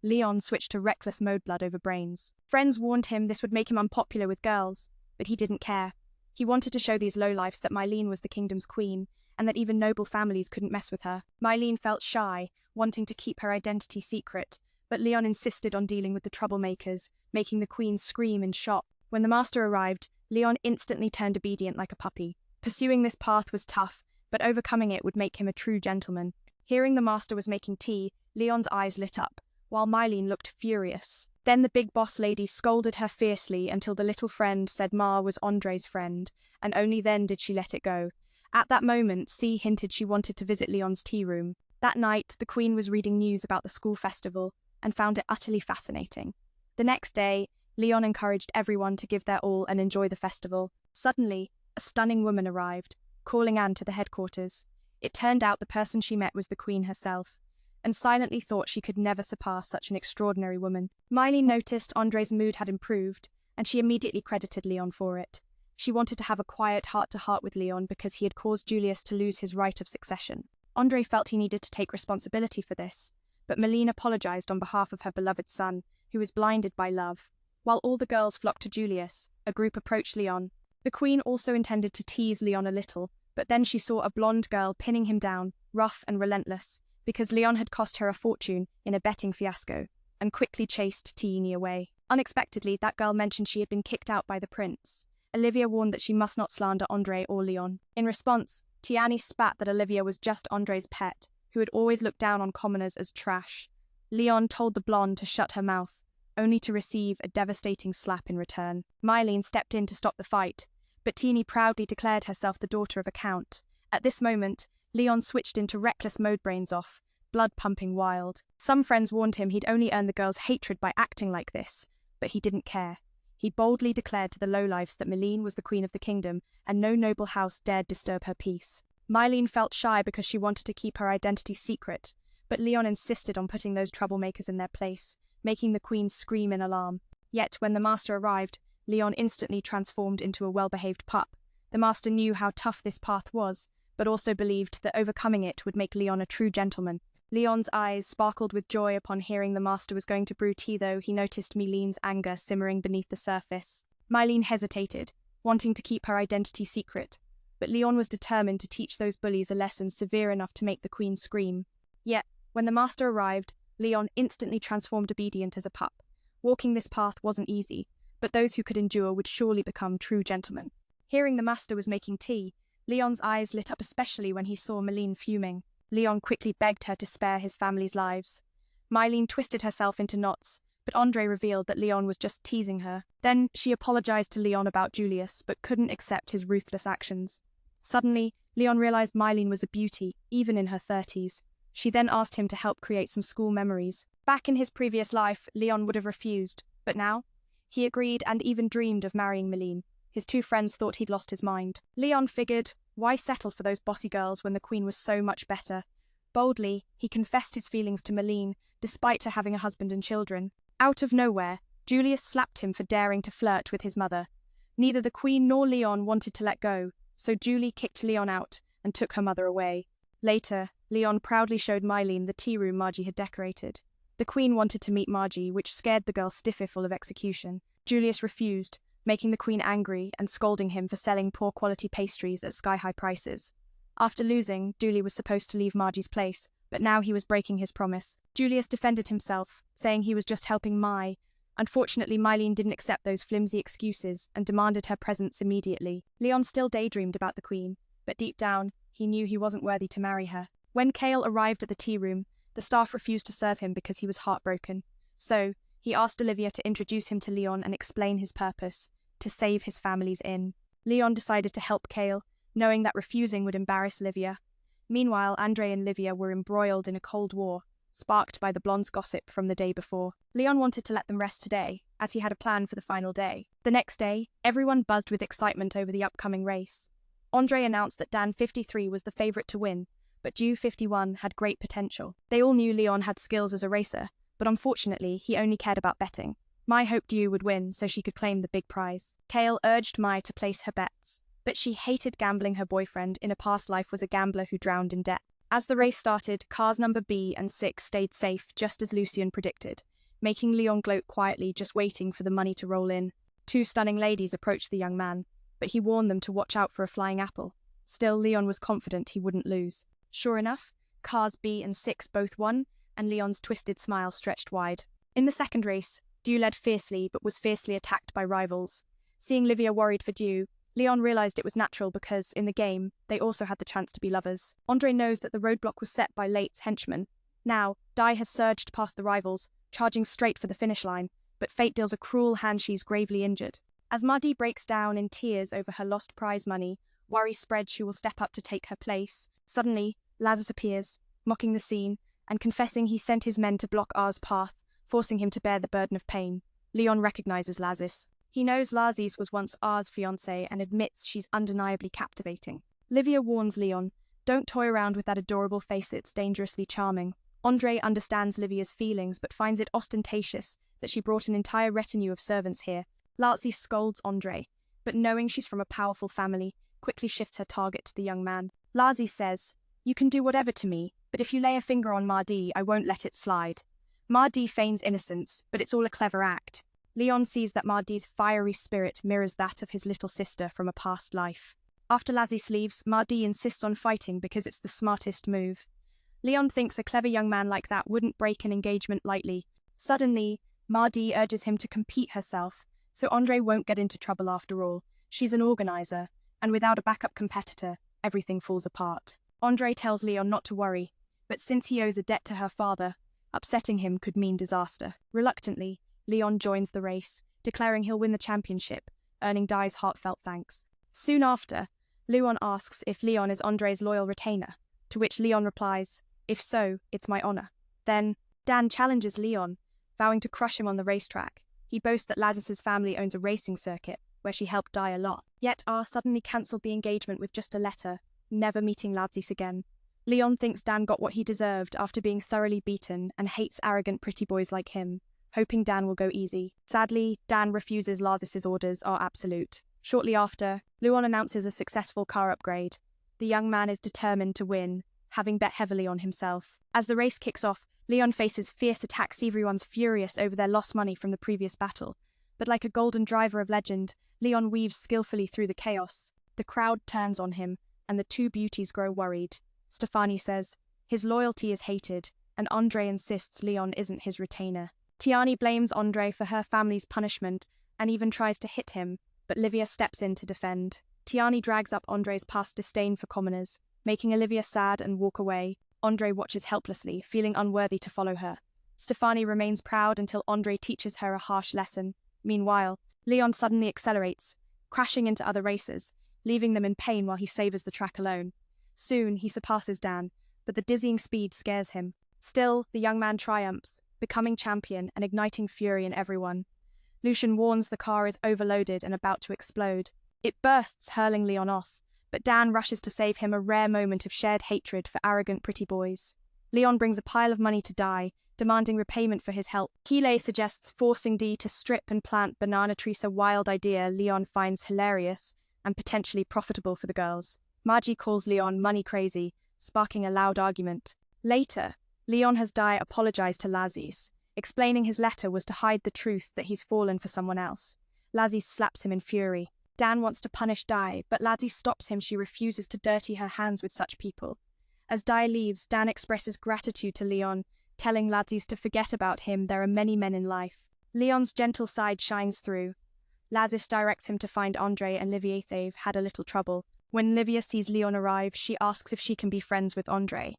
Leon switched to reckless mode blood over brains. Friends warned him this would make him unpopular with girls, but he didn't care. He wanted to show these lowlifes that Mylene was the kingdom's queen, and that even noble families couldn't mess with her. Mylene felt shy, wanting to keep her identity secret, but Leon insisted on dealing with the troublemakers, making the queen scream in shock. When the master arrived, Leon instantly turned obedient like a puppy. Pursuing this path was tough, but overcoming it would make him a true gentleman. Hearing the master was making tea, Leon's eyes lit up, while Mylene looked furious. Then the big boss lady scolded her fiercely until the little friend said Ma was Andre's friend, and only then did she let it go. At that moment, C hinted she wanted to visit Leon's tea room. That night, the queen was reading news about the school festival and found it utterly fascinating. The next day, Leon encouraged everyone to give their all and enjoy the festival. Suddenly, a stunning woman arrived, calling Anne to the headquarters. It turned out the person she met was the queen herself, and silently thought she could never surpass such an extraordinary woman. Mylene noticed Andre's mood had improved, and she immediately credited Leon for it. She wanted to have a quiet heart-to-heart with Leon because he had caused Julius to lose his right of succession. Andre felt he needed to take responsibility for this, but Mylene apologized on behalf of her beloved son, who was blinded by love. While all the girls flocked to Julius, a group approached Leon. The queen also intended to tease Leon a little, but then she saw a blonde girl pinning him down, rough and relentless, because Leon had cost her a fortune in a betting fiasco, and quickly chased Teeny away. Unexpectedly, that girl mentioned she had been kicked out by the prince. Olivia warned that she must not slander Andre or Leon. In response, Tiani spat that Olivia was just Andre's pet, who had always looked down on commoners as trash. Leon told the blonde to shut her mouth, only to receive a devastating slap in return. Mylene stepped in to stop the fight, but Teeny proudly declared herself the daughter of a count. At this moment, Leon switched into reckless mode brains off, blood pumping wild. Some friends warned him he'd only earn the girls' hatred by acting like this, but he didn't care. He boldly declared to the lowlifes that Mylene was the queen of the kingdom, and no noble house dared disturb her peace. Mylene felt shy because she wanted to keep her identity secret, but Leon insisted on putting those troublemakers in their place, making the queen scream in alarm. Yet, when the master arrived, Leon instantly transformed into a well-behaved pup. The master knew how tough this path was, but also believed that overcoming it would make Leon a true gentleman. Leon's eyes sparkled with joy upon hearing the master was going to brew tea, though he noticed Mylene's anger simmering beneath the surface. Mylene hesitated, wanting to keep her identity secret, but Leon was determined to teach those bullies a lesson severe enough to make the queen scream. Yet, when the master arrived, Leon instantly transformed obedient as a pup. Walking this path wasn't easy, but those who could endure would surely become true gentlemen. Hearing the master was making tea, Leon's eyes lit up especially when he saw Mylene fuming. Leon quickly begged her to spare his family's lives. Mylene twisted herself into knots, but Andre revealed that Leon was just teasing her. Then she apologized to Leon about Julius, but couldn't accept his ruthless actions. Suddenly, Leon realized Mylene was a beauty, even in her 30s. She then asked him to help create some school memories. Back in his previous life, Leon would have refused, but now? He agreed and even dreamed of marrying Mylene. His two friends thought he'd lost his mind. Leon figured, why settle for those bossy girls when the queen was so much better? Boldly, he confessed his feelings to Mylene, despite her having a husband and children. Out of nowhere, Julius slapped him for daring to flirt with his mother. Neither the queen nor Leon wanted to let go, so Julie kicked Leon out and took her mother away. Later, Leon proudly showed Mylene the tea room Margie had decorated. The queen wanted to meet Margie, which scared the girl stiff-full of execution. Julius refused, making the queen angry and scolding him for selling poor-quality pastries at sky-high prices. After losing, Dooley was supposed to leave Margie's place, but now he was breaking his promise. Julius defended himself, saying he was just helping Mai. Unfortunately, Mylene didn't accept those flimsy excuses and demanded her presence immediately. Leon still daydreamed about the Queen, but deep down, he knew he wasn't worthy to marry her. When Kale arrived at the tea room, the staff refused to serve him because he was heartbroken. So, he asked Olivia to introduce him to Leon and explain his purpose, to save his family's inn. Leon decided to help Kale, knowing that refusing would embarrass Olivia. Meanwhile, Andre and Livia were embroiled in a cold war, sparked by the blonde's gossip from the day before. Leon wanted to let them rest today, as he had a plan for the final day. The next day, everyone buzzed with excitement over the upcoming race. Andre announced that Dan 53 was the favourite to win, but Jew 51 had great potential. They all knew Leon had skills as a racer, but unfortunately, he only cared about betting. Mai hoped Jew would win so she could claim the big prize. Kale urged Mai to place her bets, but she hated gambling. Her boyfriend in a past life was a gambler who drowned in debt. As the race started, cars number B and 6 stayed safe just as Lucian predicted, making Leon gloat quietly, just waiting for the money to roll in. 2 stunning ladies approached the young man, but he warned them to watch out for a flying apple. Still, Leon was confident he wouldn't lose. Sure enough, cars B and 6 both won, and Leon's twisted smile stretched wide. In the second race, Dew led fiercely but was fiercely attacked by rivals. Seeing Livia worried for Dew, Leon realized it was natural because, in the game, they also had the chance to be lovers. Andre knows that the roadblock was set by Late's henchmen. Now, Dai has surged past the rivals, charging straight for the finish line, but fate deals a cruel hand. She's gravely injured. As Mardi breaks down in tears over her lost prize money, worry spreads she will step up to take her place. Suddenly, Lazarus appears, mocking the scene, and confessing he sent his men to block R's path, forcing him to bear the burden of pain. Leon recognizes Lazarus. He knows Lazis was once R's fiancée and admits she's undeniably captivating. Livia warns Leon, don't toy around with that adorable face, it's dangerously charming. Andre understands Livia's feelings but finds it ostentatious that she brought an entire retinue of servants here. Lazzi scolds Andre, but knowing she's from a powerful family, quickly shifts her target to the young man. Lazzi says, you can do whatever to me, but if you lay a finger on Mardi, I won't let it slide. Mardi feigns innocence, but it's all a clever act. Leon sees that Mardi's fiery spirit mirrors that of his little sister from a past life. After Lazzy leaves, Mardi insists on fighting because it's the smartest move. Leon thinks a clever young man like that wouldn't break an engagement lightly. Suddenly, Mardi urges him to compete herself, so Andre won't get into trouble after all. She's an organizer, and without a backup competitor, everything falls apart. Andre tells Leon not to worry, but since he owes a debt to her father, upsetting him could mean disaster. Reluctantly, Leon joins the race, declaring he'll win the championship, earning Dai's heartfelt thanks. Soon after, Leon asks if Leon is Andre's loyal retainer, to which Leon replies, if so, it's my honor. Then, Dan challenges Leon, vowing to crush him on the racetrack. He boasts that Lazarus's family owns a racing circuit, where she helped Dai a lot. Yet R suddenly cancelled the engagement with just a letter, never meeting Lazarus again. Leon thinks Dan got what he deserved after being thoroughly beaten and hates arrogant pretty boys like him, hoping Dan will go easy. Sadly, Dan refuses Lazarus's orders are absolute. Shortly after, Leon announces a successful car upgrade. The young man is determined to win, having bet heavily on himself. As the race kicks off, Leon faces fierce attacks. Everyone's furious over their lost money from the previous battle. But like a golden driver of legend, Leon weaves skillfully through the chaos. The crowd turns on him, and the 2 beauties grow worried. Stefani says, his loyalty is hated, and Andre insists Leon isn't his retainer. Tiani blames Andre for her family's punishment, and even tries to hit him, but Livia steps in to defend. Tiani drags up Andre's past disdain for commoners, making Olivia sad and walk away. Andre watches helplessly, feeling unworthy to follow her. Stefani remains proud until Andre teaches her a harsh lesson. Meanwhile, Leon suddenly accelerates, crashing into other racers, leaving them in pain while he savors the track alone. Soon, he surpasses Dan, but the dizzying speed scares him. Still, the young man triumphs, becoming champion and igniting fury in everyone. Lucian warns the car is overloaded and about to explode. It bursts, hurling Leon off, but Dan rushes to save him, a rare moment of shared hatred for arrogant pretty boys. Leon brings a pile of money to Dai, demanding repayment for his help. Keeley suggests forcing Dee to strip and plant banana trees, a wild idea Leon finds hilarious and potentially profitable for the girls. Margie calls Leon money crazy, sparking a loud argument. Later, Leon has Dai apologize to Lazis, explaining his letter was to hide the truth that he's fallen for someone else. Lazis slaps him in fury. Dan wants to punish Dai, but Ladzi stops him. She refuses to dirty her hands with such people. As Dai leaves, Dan expresses gratitude to Leon, telling Ladzi to forget about him. There are many men in life. Leon's gentle side shines through. Lazis directs him to find Andre, and Livia. They've had a little trouble. When Livia sees Leon arrive, she asks if she can be friends with Andre.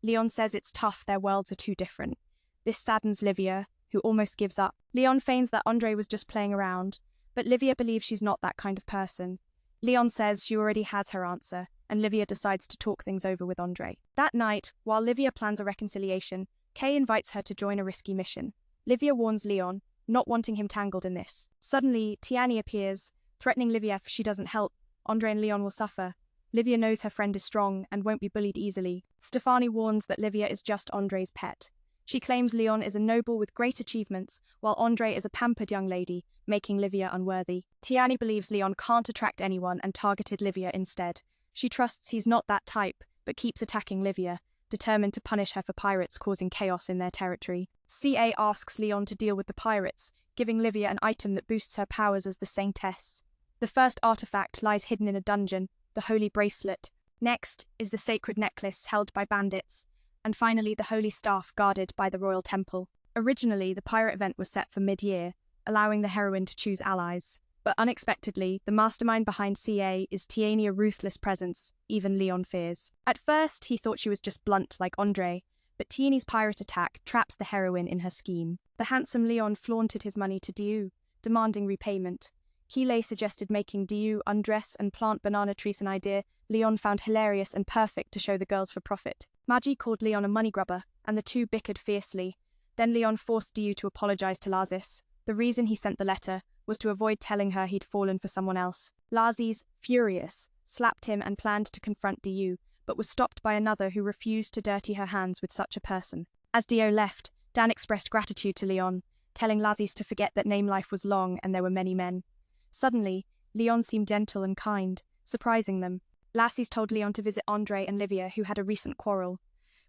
Leon says it's tough, their worlds are too different. This saddens Livia, who almost gives up. Leon feigns that Andre was just playing around, but Livia believes she's not that kind of person. Leon says she already has her answer, and Livia decides to talk things over with Andre. That night, while Livia plans a reconciliation, Kay invites her to join a risky mission. Livia warns Leon, not wanting him tangled in this. Suddenly, Tiani appears, threatening Livia if she doesn't help. Andre and Leon will suffer. Livia knows her friend is strong and won't be bullied easily. Stefani warns that Livia is just Andre's pet. She claims Leon is a noble with great achievements, while Andre is a pampered young lady, making Livia unworthy. Tiani believes Leon can't attract anyone and targeted Livia instead. She trusts he's not that type, but keeps attacking Livia, determined to punish her for pirates causing chaos in their territory. CA asks Leon to deal with the pirates, giving Livia an item that boosts her powers as the Saintess. The first artifact lies hidden in a dungeon, the Holy Bracelet. Next is the sacred necklace held by bandits, and finally the Holy Staff guarded by the Royal Temple. Originally, the pirate event was set for mid-year, allowing the heroine to choose allies. But unexpectedly, the mastermind behind CA is Tiani, a ruthless presence, even Leon fears. At first, he thought she was just blunt like Andre, but Tiani's pirate attack traps the heroine in her scheme. The handsome Leon flaunted his money to Diu, demanding repayment. Keeley suggested making Diu undress and plant banana trees, an idea Leon found hilarious and perfect to show the girls for profit. Magi called Leon a money grubber, and the two bickered fiercely. Then Leon forced Diu to apologize to Lazis. The reason he sent the letter was to avoid telling her he'd fallen for someone else. Lazis, furious, slapped him and planned to confront Diu, but was stopped by another who refused to dirty her hands with such a person. As Dio left, Dan expressed gratitude to Leon, telling Lazis to forget that name life was long and there were many men. Suddenly, Leon seemed gentle and kind, surprising them. Lazis told Leon to visit Andre and Livia, who had a recent quarrel.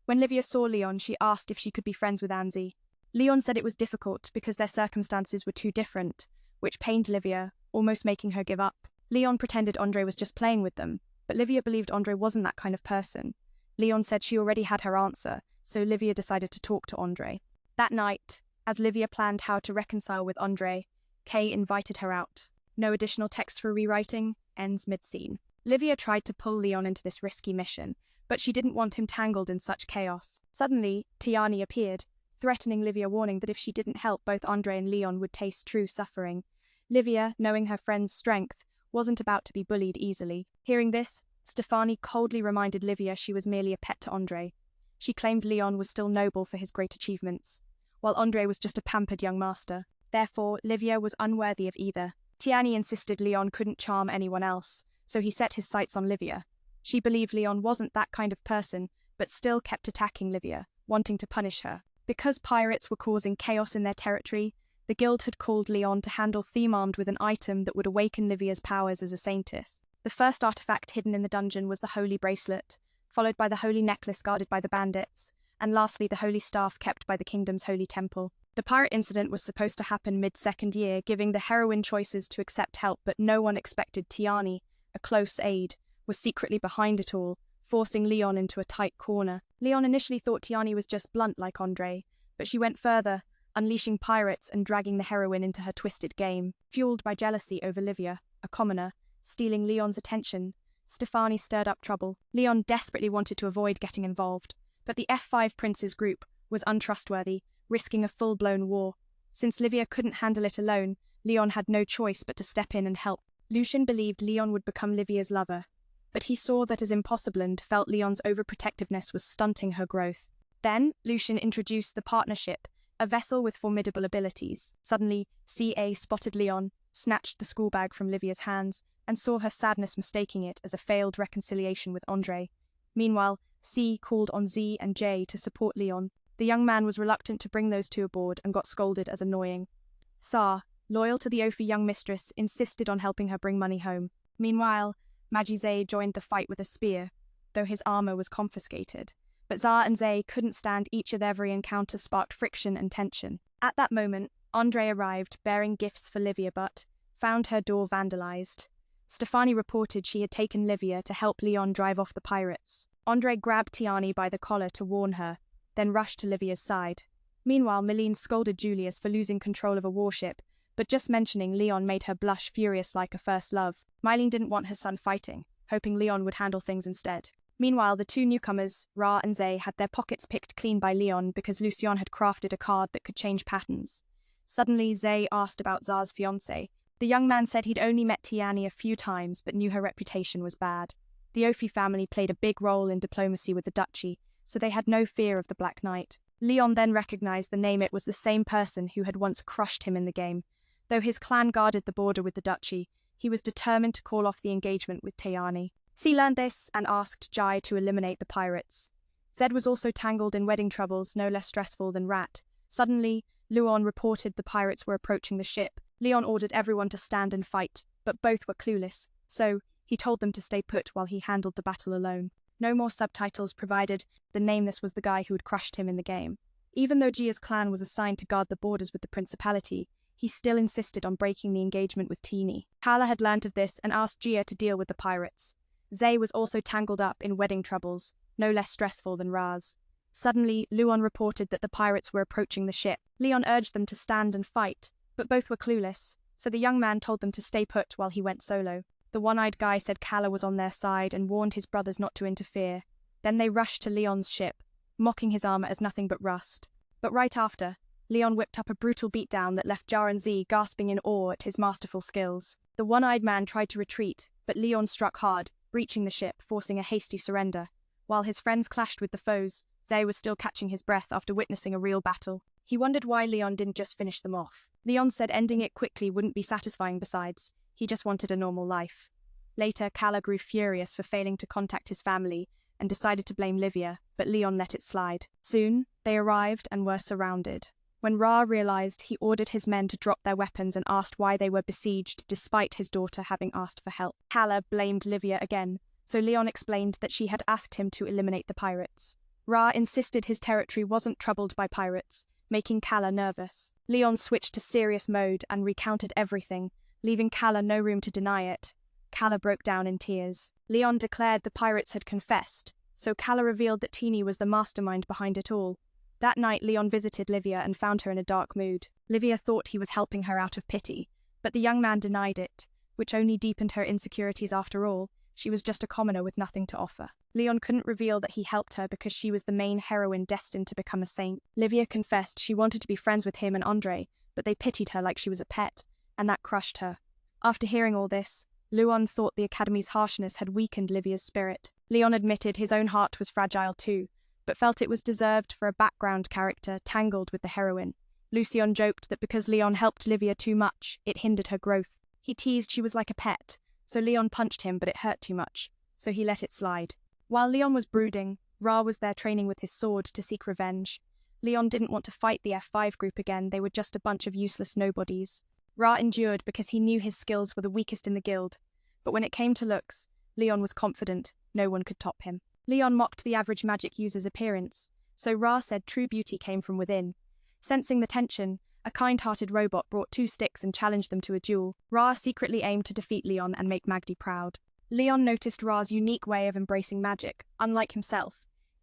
When Livia saw Leon, she asked if she could be friends with Anzi. Leon said it was difficult because their circumstances were too different, which pained Livia, almost making her give up. Leon pretended Andre was just playing with them, but Livia believed Andre wasn't that kind of person. Leon said she already had her answer, so Livia decided to talk to Andre. That night, as Livia planned how to reconcile with Andre, Kay invited her out. No additional text for rewriting, ends mid-scene. Livia tried to pull Leon into this risky mission, but she didn't want him tangled in such chaos. Suddenly, Tiani appeared, threatening Livia, warning that if she didn't help, both Andre and Leon would taste true suffering. Livia, knowing her friend's strength, wasn't about to be bullied easily. Hearing this, Stefani coldly reminded Livia she was merely a pet to Andre. She claimed Leon was still noble for his great achievements, while Andre was just a pampered young master. Therefore, Livia was unworthy of either. Tiani insisted Leon couldn't charm anyone else, so he set his sights on Livia. She believed Leon wasn't that kind of person, but still kept attacking Livia, wanting to punish her. Because pirates were causing chaos in their territory, the guild had called Leon to handle Theme armed with an item that would awaken Livia's powers as a saintess. The first artifact hidden in the dungeon was the Holy Bracelet, followed by the Holy Necklace guarded by the bandits, and lastly the Holy Staff kept by the kingdom's holy temple. The pirate incident was supposed to happen mid-second year, giving the heroine choices to accept help, but no one expected Tiani, a close aide, was secretly behind it all, forcing Leon into a tight corner. Leon initially thought Tiani was just blunt like Andre, but she went further, unleashing pirates and dragging the heroine into her twisted game. Fueled by jealousy over Livia, a commoner, stealing Leon's attention, Stefani stirred up trouble. Leon desperately wanted to avoid getting involved, but the F5 Princes group was untrustworthy, risking a full-blown war. Since Livia couldn't handle it alone, Leon had no choice but to step in and help. Lucian believed Leon would become Livia's lover, but he saw that as impossible and felt Leon's overprotectiveness was stunting her growth. Then, Lucian introduced the partnership, a vessel with formidable abilities. Suddenly, CA spotted Leon, snatched the school bag from Livia's hands, and saw her sadness, mistaking it as a failed reconciliation with Andre. Meanwhile, C called on Z and J to support Leon. The young man was reluctant to bring those two aboard and got scolded as annoying. Sa, loyal to the Ophi young mistress, insisted on helping her bring money home. Meanwhile, Magize joined the fight with a spear, though his armor was confiscated. But Zah and Zay couldn't stand each of every encounter sparked friction and tension. At that moment, Andre arrived, bearing gifts for Livia, but found her door vandalized. Stefani reported she had taken Livia to help Leon drive off the pirates. Andre grabbed Tiani by the collar to warn her, then rushed to Livia's side. Meanwhile, Meline scolded Julius for losing control of a warship, but just mentioning Leon made her blush furious like a first love. Mylene didn't want her son fighting, hoping Leon would handle things instead. Meanwhile, the two newcomers, Ra and Zay, had their pockets picked clean by Leon because Lucien had crafted a card that could change patterns. Suddenly, Zay asked about Zar's fiancé. The young man said he'd only met Tiani a few times but knew her reputation was bad. The Ophi family played a big role in diplomacy with the duchy, so they had no fear of the Black Knight. Leon then recognized the name. It was the same person who had once crushed him in the game. Though his clan guarded the border with the duchy, he was determined to call off the engagement with Tiani. C learned this and asked Jai to eliminate the pirates. Zed was also tangled in wedding troubles, no less stressful than Rat. Suddenly, Luon reported the pirates were approaching the ship. Leon ordered everyone to stand and fight, but both were clueless, so he told them to stay put while he handled the battle alone. No more subtitles provided. The nameless was the guy who had crushed him in the game. Even though Gia's clan was assigned to guard the borders with the principality, he still insisted on breaking the engagement with Teeny. Kala had learnt of this and asked Gia to deal with the pirates. Zay was also tangled up in wedding troubles, no less stressful than Raz. Suddenly, Luon reported that the pirates were approaching the ship. Leon urged them to stand and fight, but both were clueless, so the young man told them to stay put while he went solo. The one-eyed guy said Kala was on their side and warned his brothers not to interfere. Then they rushed to Leon's ship, mocking his armor as nothing but rust. But right after, Leon whipped up a brutal beatdown that left Jar and Z gasping in awe at his masterful skills. The one-eyed man tried to retreat, but Leon struck hard, breaching the ship, forcing a hasty surrender. While his friends clashed with the foes, Zay was still catching his breath after witnessing a real battle. He wondered why Leon didn't just finish them off. Leon said ending it quickly wouldn't be satisfying. Besides, he just wanted a normal life. Later, Kala grew furious for failing to contact his family and decided to blame Livia, but Leon let it slide. Soon, they arrived and were surrounded. When Ra realized, he ordered his men to drop their weapons and asked why they were besieged despite his daughter having asked for help. Kala blamed Livia again, so Leon explained that she had asked him to eliminate the pirates. Ra insisted his territory wasn't troubled by pirates, making Kala nervous. Leon switched to serious mode and recounted everything, leaving Kala no room to deny it. Kala broke down in tears. Leon declared the pirates had confessed, so Kala revealed that Teeny was the mastermind behind it all. That night, Leon visited Livia and found her in a dark mood. Livia thought he was helping her out of pity, but the young man denied it, which only deepened her insecurities. After all, she was just a commoner with nothing to offer. Leon couldn't reveal that he helped her because she was the main heroine destined to become a saint. Livia confessed she wanted to be friends with him and Andre, but they pitied her like she was a pet, and that crushed her. After hearing all this, Luon thought the Academy's harshness had weakened Livia's spirit. Leon admitted his own heart was fragile too, but felt it was deserved for a background character tangled with the heroine. Lucien joked that because Leon helped Livia too much, it hindered her growth. He teased she was like a pet, so Leon punched him, but it hurt too much, so he let it slide. While Leon was brooding, Ra was there training with his sword to seek revenge. Leon didn't want to fight the F5 group again. They were just a bunch of useless nobodies. Ra endured because he knew his skills were the weakest in the guild, but when it came to looks, Leon was confident no one could top him. Leon mocked the average magic user's appearance, so Ra said true beauty came from within. Sensing the tension, a kind-hearted robot brought 2 sticks and challenged them to a duel. Ra secretly aimed to defeat Leon and make Magdi proud. Leon noticed Ra's unique way of embracing magic, unlike himself.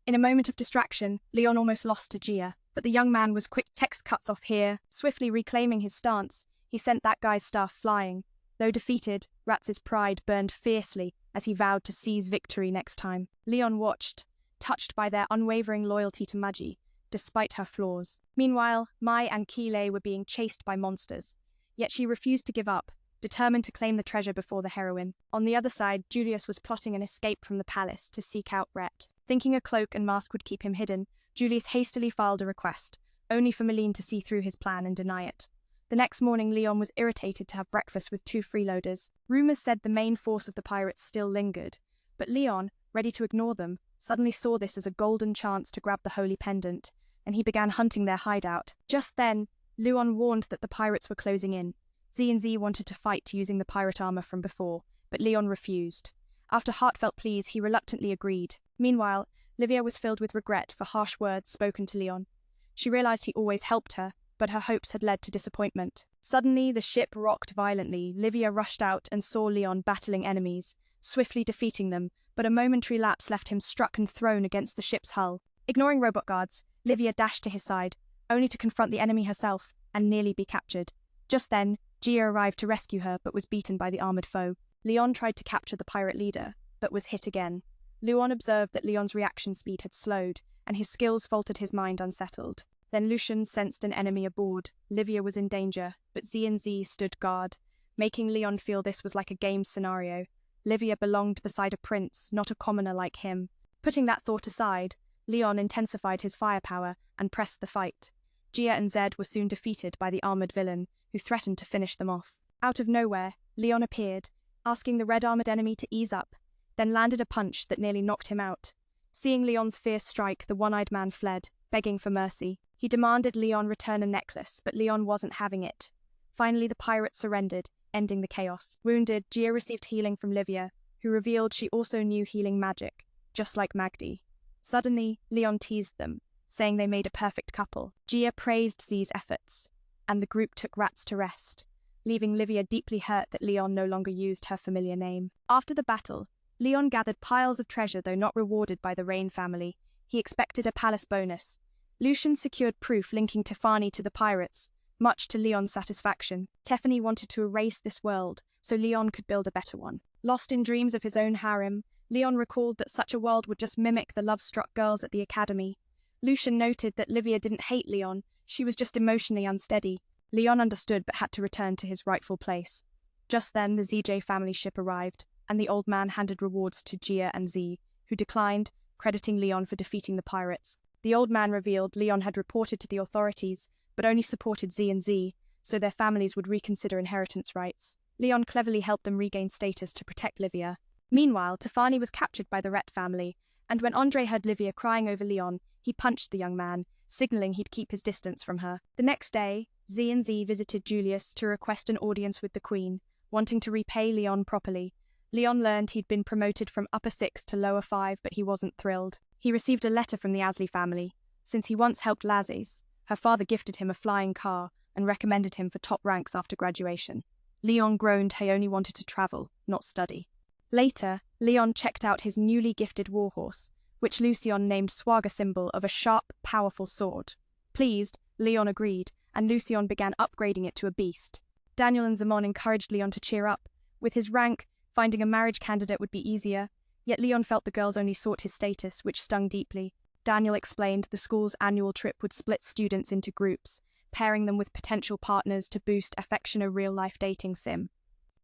In a moment of distraction, Leon almost lost to Gia, but the young man was quick. Text cuts off here. Swiftly reclaiming his stance, he sent that guy's staff flying. Though defeated, Ratz's pride burned fiercely as he vowed to seize victory next time. Leon watched, touched by their unwavering loyalty to Magi, despite her flaws. Meanwhile, Mai and Kile were being chased by monsters, yet she refused to give up, determined to claim the treasure before the heroine. On the other side, Julius was plotting an escape from the palace to seek out Rhett. Thinking a cloak and mask would keep him hidden, Julius hastily filed a request, only for Meline to see through his plan and deny it. The next morning, Leon was irritated to have breakfast with 2 freeloaders. Rumors said the main force of the pirates still lingered, but Leon, ready to ignore them, suddenly saw this as a golden chance to grab the holy pendant, and he began hunting their hideout. Just then, Leon warned that the pirates were closing in. Z and Z wanted to fight using the pirate armor from before, but Leon refused. After heartfelt pleas, he reluctantly agreed. Meanwhile, Livia was filled with regret for harsh words spoken to Leon. She realized he always helped her, but her hopes had led to disappointment. Suddenly, the ship rocked violently. Livia rushed out and saw Leon battling enemies, swiftly defeating them, but a momentary lapse left him struck and thrown against the ship's hull. Ignoring robot guards, Livia dashed to his side, only to confront the enemy herself and nearly be captured. Just then, Gia arrived to rescue her but was beaten by the armored foe. Leon tried to capture the pirate leader, but was hit again. Luon observed that Leon's reaction speed had slowed, and his skills faltered, his mind unsettled. Then Lucian sensed an enemy aboard. Livia was in danger, but Z and Z stood guard, making Leon feel this was like a game scenario. Livia belonged beside a prince, not a commoner like him. Putting that thought aside, Leon intensified his firepower and pressed the fight. Gia and Zed were soon defeated by the armored villain, who threatened to finish them off. Out of nowhere, Leon appeared, asking the red-armored enemy to ease up, then landed a punch that nearly knocked him out. Seeing Leon's fierce strike, the one-eyed man fled, begging for mercy. He demanded Leon return a necklace, but Leon wasn't having it. Finally, the pirate surrendered, ending the chaos. Wounded, Gia received healing from Livia, who revealed she also knew healing magic, just like Magdi. Suddenly, Leon teased them, saying they made a perfect couple. Gia praised Z's efforts, and the group took rats to rest, leaving Livia deeply hurt that Leon no longer used her familiar name. After the battle, Leon gathered piles of treasure, though not rewarded by the Rain family. He expected a palace bonus. Lucian secured proof linking Tiffany to the pirates, much to Leon's satisfaction. Tiffany wanted to erase this world, so Leon could build a better one. Lost in dreams of his own harem, Leon recalled that such a world would just mimic the love-struck girls at the academy. Lucian noted that Livia didn't hate Leon, she was just emotionally unsteady. Leon understood but had to return to his rightful place. Just then, the ZJ family ship arrived, and the old man handed rewards to Gia and Z, who declined, crediting Leon for defeating the pirates. The old man revealed Leon had reported to the authorities, but only supported Z and Z, so their families would reconsider inheritance rights. Leon cleverly helped them regain status to protect Livia. Meanwhile, Tiffany was captured by the Rhett family, and when Andre heard Livia crying over Leon, he punched the young man, signaling he'd keep his distance from her. The next day, Z and Z visited Julius to request an audience with the Queen, wanting to repay Leon properly. Leon learned he'd been promoted from upper 6 to lower 5, but he wasn't thrilled. He received a letter from the Asley family. Since he once helped Lazes, her father gifted him a flying car and recommended him for top ranks after graduation. Leon groaned he only wanted to travel, not study. Later, Leon checked out his newly gifted warhorse, which Lucian named Swagger, symbol of a sharp, powerful sword. Pleased, Leon agreed, and Lucian began upgrading it to a beast. Daniel and Zamon encouraged Leon to cheer up. With his rank, finding a marriage candidate would be easier, yet Leon felt the girls only sought his status, which stung deeply. Daniel explained the school's annual trip would split students into groups, pairing them with potential partners to boost affection, a real-life dating sim.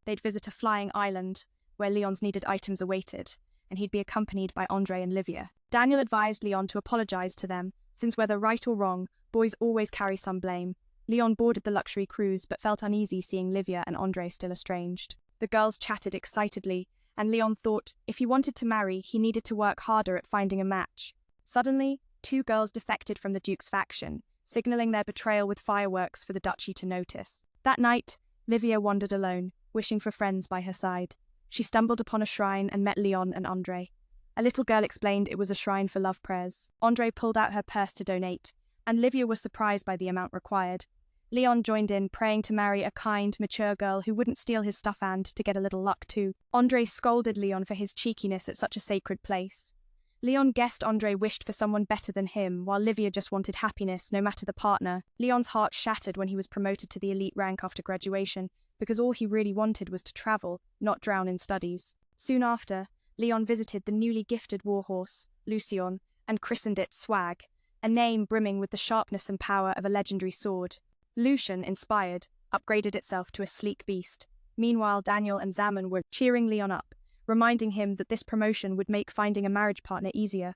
They'd visit a flying island, where Leon's needed items awaited, and he'd be accompanied by Andre and Livia. Daniel advised Leon to apologize to them, since whether right or wrong, boys always carry some blame. Leon boarded the luxury cruise, but felt uneasy seeing Livia and Andre still estranged. The girls chatted excitedly, and Leon thought if he wanted to marry, he needed to work harder at finding a match. Suddenly, 2 girls defected from the Duke's faction, signaling their betrayal with fireworks for the duchy to notice. That night, Livia wandered alone, wishing for friends by her side. She stumbled upon a shrine and met Leon and Andre. A little girl explained it was a shrine for love prayers. Andre pulled out her purse to donate, and Livia was surprised by the amount required. Leon joined in, praying to marry a kind, mature girl who wouldn't steal his stuff and to get a little luck too. Andre scolded Leon for his cheekiness at such a sacred place. Leon guessed Andre wished for someone better than him, while Livia just wanted happiness, no matter the partner. Leon's heart shattered when he was promoted to the elite rank after graduation, because all he really wanted was to travel, not drown in studies. Soon after, Leon visited the newly gifted warhorse, Lucian, and christened it Swag, a name brimming with the sharpness and power of a legendary sword. Lucian, inspired, upgraded itself to a sleek beast. Meanwhile, Daniel and Zaman were cheering Leon up, reminding him that this promotion would make finding a marriage partner easier.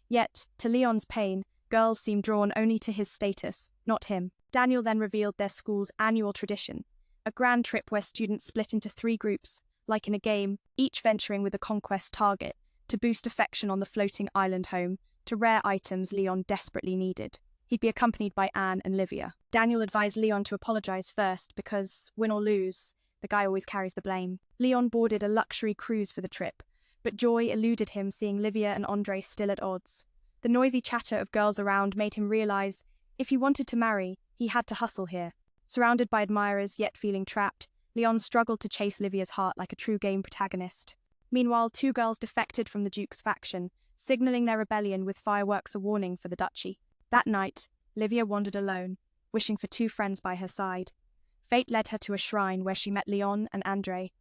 Yet, to Leon's pain, girls seemed drawn only to his status, not him. Daniel then revealed their school's annual tradition, a grand trip where students split into 3 groups, like in a game, each venturing with a conquest target, to boost affection on the floating island home, to rare items Leon desperately needed. He'd be accompanied by Anne and Livia. Daniel advised Leon to apologize first, because, win or lose, the guy always carries the blame. Leon boarded a luxury cruise for the trip, but joy eluded him seeing Livia and Andre still at odds. The noisy chatter of girls around made him realize, if he wanted to marry, He had to hustle here. Surrounded by admirers, yet feeling trapped, Leon struggled to chase Livia's heart like a true game protagonist. Meanwhile, two girls defected from the Duke's faction, signaling their rebellion with fireworks a warning for the duchy. That night, Livia wandered alone, wishing for two friends by her side. Fate led her to a shrine where she met Leon and Andre.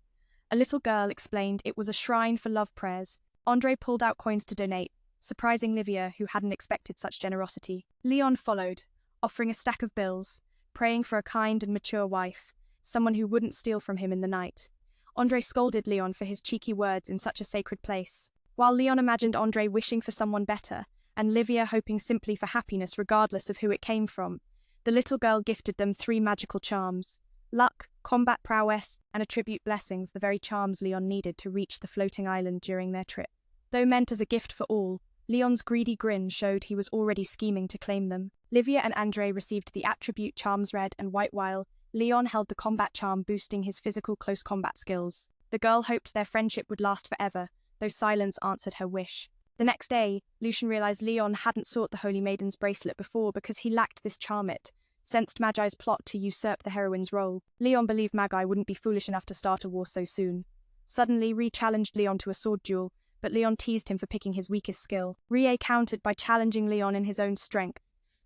A little girl explained it was a shrine for love prayers. Andre pulled out coins to donate, surprising Livia, who hadn't expected such generosity. Leon followed, offering a stack of bills, praying for a kind and mature wife, someone who wouldn't steal from him in the night. Andre scolded Leon for his cheeky words in such a sacred place. While Leon imagined Andre wishing for someone better, and Livia hoping simply for happiness regardless of who it came from, the little girl gifted them 3 magical charms: luck, combat prowess, and attribute blessings, the very charms Leon needed to reach the floating island during their trip. Though meant as a gift for all, Leon's greedy grin showed he was already scheming to claim them. Livia and Andre received the attribute charms red and white, while Leon held the combat charm, boosting his physical close combat skills. The girl hoped their friendship would last forever, though silence answered her wish. The next day, Lucian realized Leon hadn't sought the Holy Maiden's bracelet before because he lacked this charm. It sensed Magi's plot to usurp the heroine's role. Leon believed Magi wouldn't be foolish enough to start a war so soon. Suddenly, Ree challenged Leon to a sword duel, but Leon teased him for picking his weakest skill. Rie countered by challenging Leon in his own strength.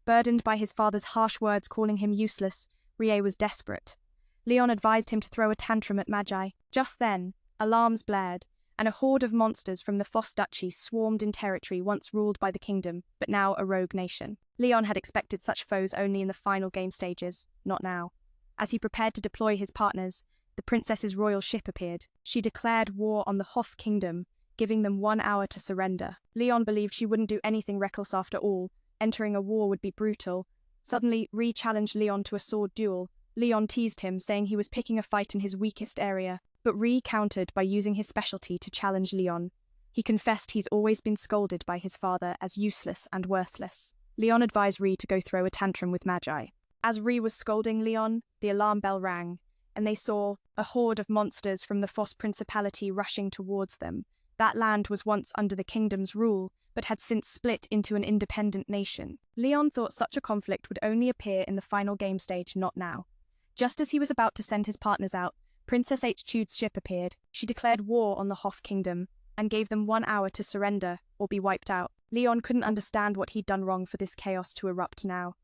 Burdened by his father's harsh words calling him useless, Rie was desperate. Leon advised him to throw a tantrum at Magi. Just then, alarms blared, and a horde of monsters from the Foss Duchy swarmed in territory once ruled by the kingdom, but now a rogue nation. Leon had expected such foes only in the final game stages, not now. As he prepared to deploy his partners, the princess's royal ship appeared. She declared war on the Hoff kingdom, giving them 1 hour to surrender. Leon believed she wouldn't do anything reckless after all. Entering a war would be brutal. Suddenly, Ree challenged Leon to a sword duel. Leon teased him, saying he was picking a fight in his weakest area, but Ree countered by using his specialty to challenge Leon. He confessed he's always been scolded by his father as useless and worthless. Leon advised Ree to go throw a tantrum with Magi. As Ree was scolding Leon, the alarm bell rang, and they saw a horde of monsters from the Foss Principality rushing towards them. That land was once under the kingdom's rule, but had since split into an independent nation. Leon thought such a conflict would only appear in the final game stage, not now. Just as he was about to send his partners out, Princess H-Tude's ship appeared. She declared war on the Hoff kingdom, and gave them 1 hour to surrender or be wiped out. Leon couldn't understand what he'd done wrong for this chaos to erupt now.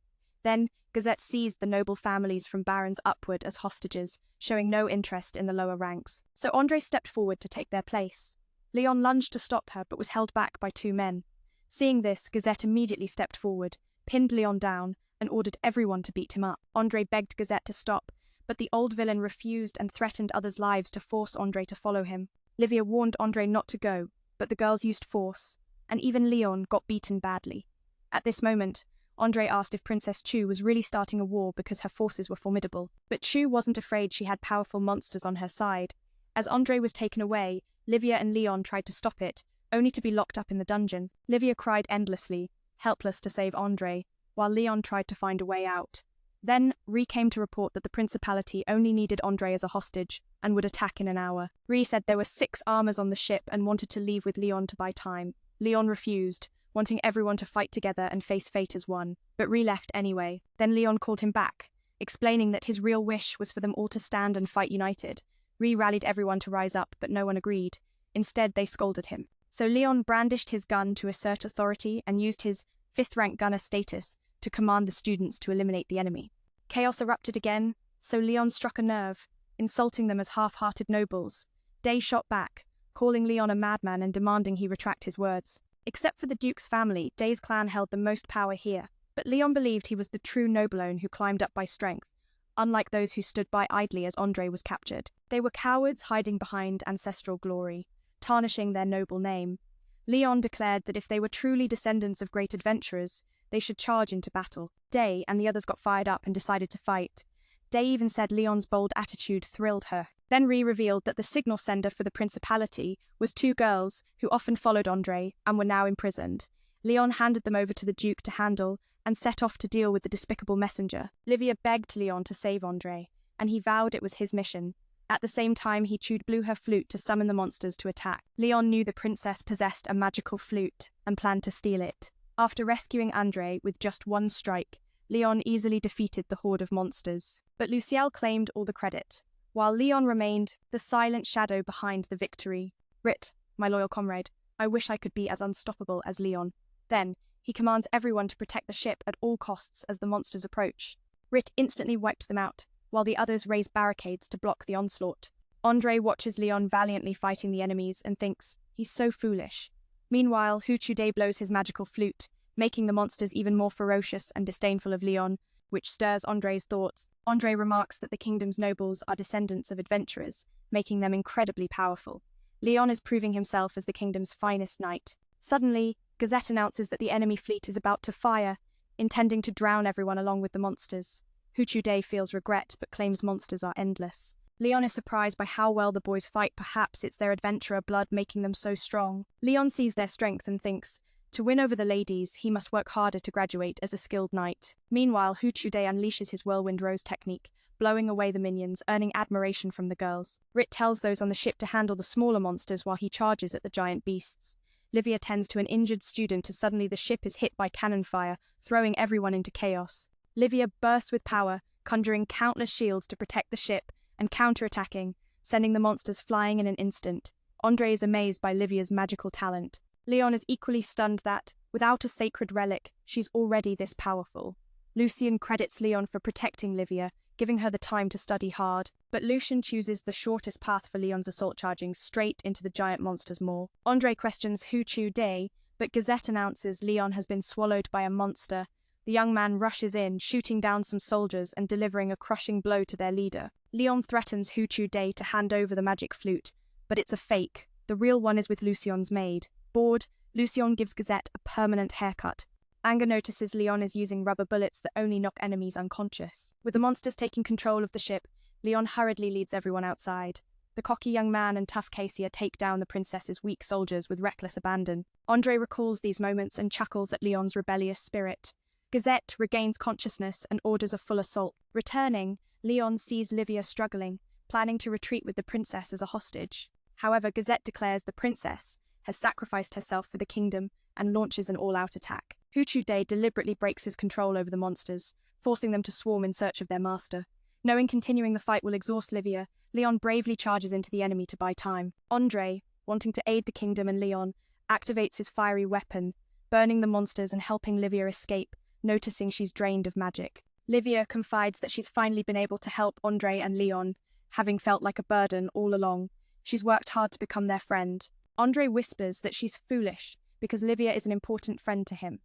Then, Gazette seized the noble families from barons upward as hostages, showing no interest in the lower ranks. So Andre stepped forward to take their place. Leon lunged to stop her, but was held back by 2 men. Seeing this, Gazette immediately stepped forward, pinned Leon down, and ordered everyone to beat him up. Andre begged Gazette to stop, but the old villain refused and threatened others' lives to force Andre to follow him. Livia warned Andre not to go, but the girls used force, and even Leon got beaten badly. At this moment, Andre asked if Princess Chu was really starting a war because her forces were formidable. But Chu wasn't afraid. She had powerful monsters on her side. As Andre was taken away, Livia and Leon tried to stop it, only to be locked up in the dungeon. Livia cried endlessly, helpless to save Andre, while Leon tried to find a way out. Then, Ree came to report that the Principality only needed Andre as a hostage, and would attack in an hour. Ree said there were 6 armors on the ship and wanted to leave with Leon to buy time. Leon refused, wanting everyone to fight together and face fate as one, but Ree left anyway. Then Leon called him back, explaining that his real wish was for them all to stand and fight united. Ree rallied everyone to rise up, but no one agreed. Instead, they scolded him. So Leon brandished his gun to assert authority and used his 5th-rank gunner status to command the students to eliminate the enemy. Chaos erupted again, so Leon struck a nerve, insulting them as half-hearted nobles. Day shot back, calling Leon a madman and demanding he retract his words. Except for the Duke's family, Day's clan held the most power here, but Leon believed he was the true nobleone who climbed up by strength, unlike those who stood by idly as Andre was captured. They were cowards hiding behind ancestral glory, tarnishing their noble name. Leon declared that if they were truly descendants of great adventurers, they should charge into battle. Day and the others got fired up and decided to fight. Day even said Leon's bold attitude thrilled her. Then Ree revealed that the signal sender for the Principality was 2 girls who often followed Andre and were now imprisoned. Leon handed them over to the Duke to handle and set off to deal with the despicable messenger. Livia begged Leon to save Andre, and he vowed it was his mission. At the same time, he blew her flute to summon the monsters to attack. Leon knew the princess possessed a magical flute and planned to steal it. After rescuing Andre with just 1 strike, Leon easily defeated the horde of monsters. But Luciel claimed all the credit, while Leon remained the silent shadow behind the victory. Rit, my loyal comrade, I wish I could be as unstoppable as Leon. Then, he commands everyone to protect the ship at all costs as the monsters approach. Rit instantly wipes them out, while the others raise barricades to block the onslaught. Andre watches Leon valiantly fighting the enemies and thinks, he's so foolish. Meanwhile, Hu Chude blows his magical flute, making the monsters even more ferocious and disdainful of Leon, which stirs Andre's thoughts. Andre remarks that the kingdom's nobles are descendants of adventurers, making them incredibly powerful. Leon is proving himself as the kingdom's finest knight. Suddenly, Gazette announces that the enemy fleet is about to fire, intending to drown everyone along with the monsters. Hu Chude feels regret but claims monsters are endless. Leon is surprised by how well the boys fight. Perhaps it's their adventurer blood making them so strong. Leon sees their strength and thinks, to win over the ladies, he must work harder to graduate as a skilled knight. Meanwhile, Hu Chude unleashes his whirlwind rose technique, blowing away the minions, earning admiration from the girls. Rit tells those on the ship to handle the smaller monsters while he charges at the giant beasts. Livia tends to an injured student as suddenly the ship is hit by cannon fire, throwing everyone into chaos. Livia bursts with power, conjuring countless shields to protect the ship, and counter-attacking, sending the monsters flying in an instant. Andre is amazed by Livia's magical talent. Leon is equally stunned that, without a sacred relic, she's already this powerful. Lucien credits Leon for protecting Livia, giving her the time to study hard, but Lucien chooses the shortest path for Leon's assault, charging straight into the giant monster's maw. Andre questions Hu Chude, but Gazette announces Leon has been swallowed by a monster. The young man rushes in, shooting down some soldiers and delivering a crushing blow to their leader. Leon threatens Hu Chude to hand over the magic flute, but it's a fake. The real one is with Lucien's maid. Bored, Lucien gives Gazette a permanent haircut. Anger notices Leon is using rubber bullets that only knock enemies unconscious. With the monsters taking control of the ship, Leon hurriedly leads everyone outside. The cocky young man and tough Cassia take down the princess's weak soldiers with reckless abandon. Andre recalls these moments and chuckles at Leon's rebellious spirit. Gazette regains consciousness and orders a full assault. Returning, Leon sees Livia struggling, planning to retreat with the princess as a hostage. However, Gazette declares the princess has sacrificed herself for the kingdom and launches an all-out attack. Hu Chude deliberately breaks his control over the monsters, forcing them to swarm in search of their master. Knowing continuing the fight will exhaust Livia, Leon bravely charges into the enemy to buy time. Andre, wanting to aid the kingdom and Leon, activates his fiery weapon, burning the monsters and helping Livia escape, noticing she's drained of magic. Livia confides that she's finally been able to help Andre and Leon, having felt like a burden all along. She's worked hard to become their friend. Andre whispers that she's foolish because Livia is an important friend to him.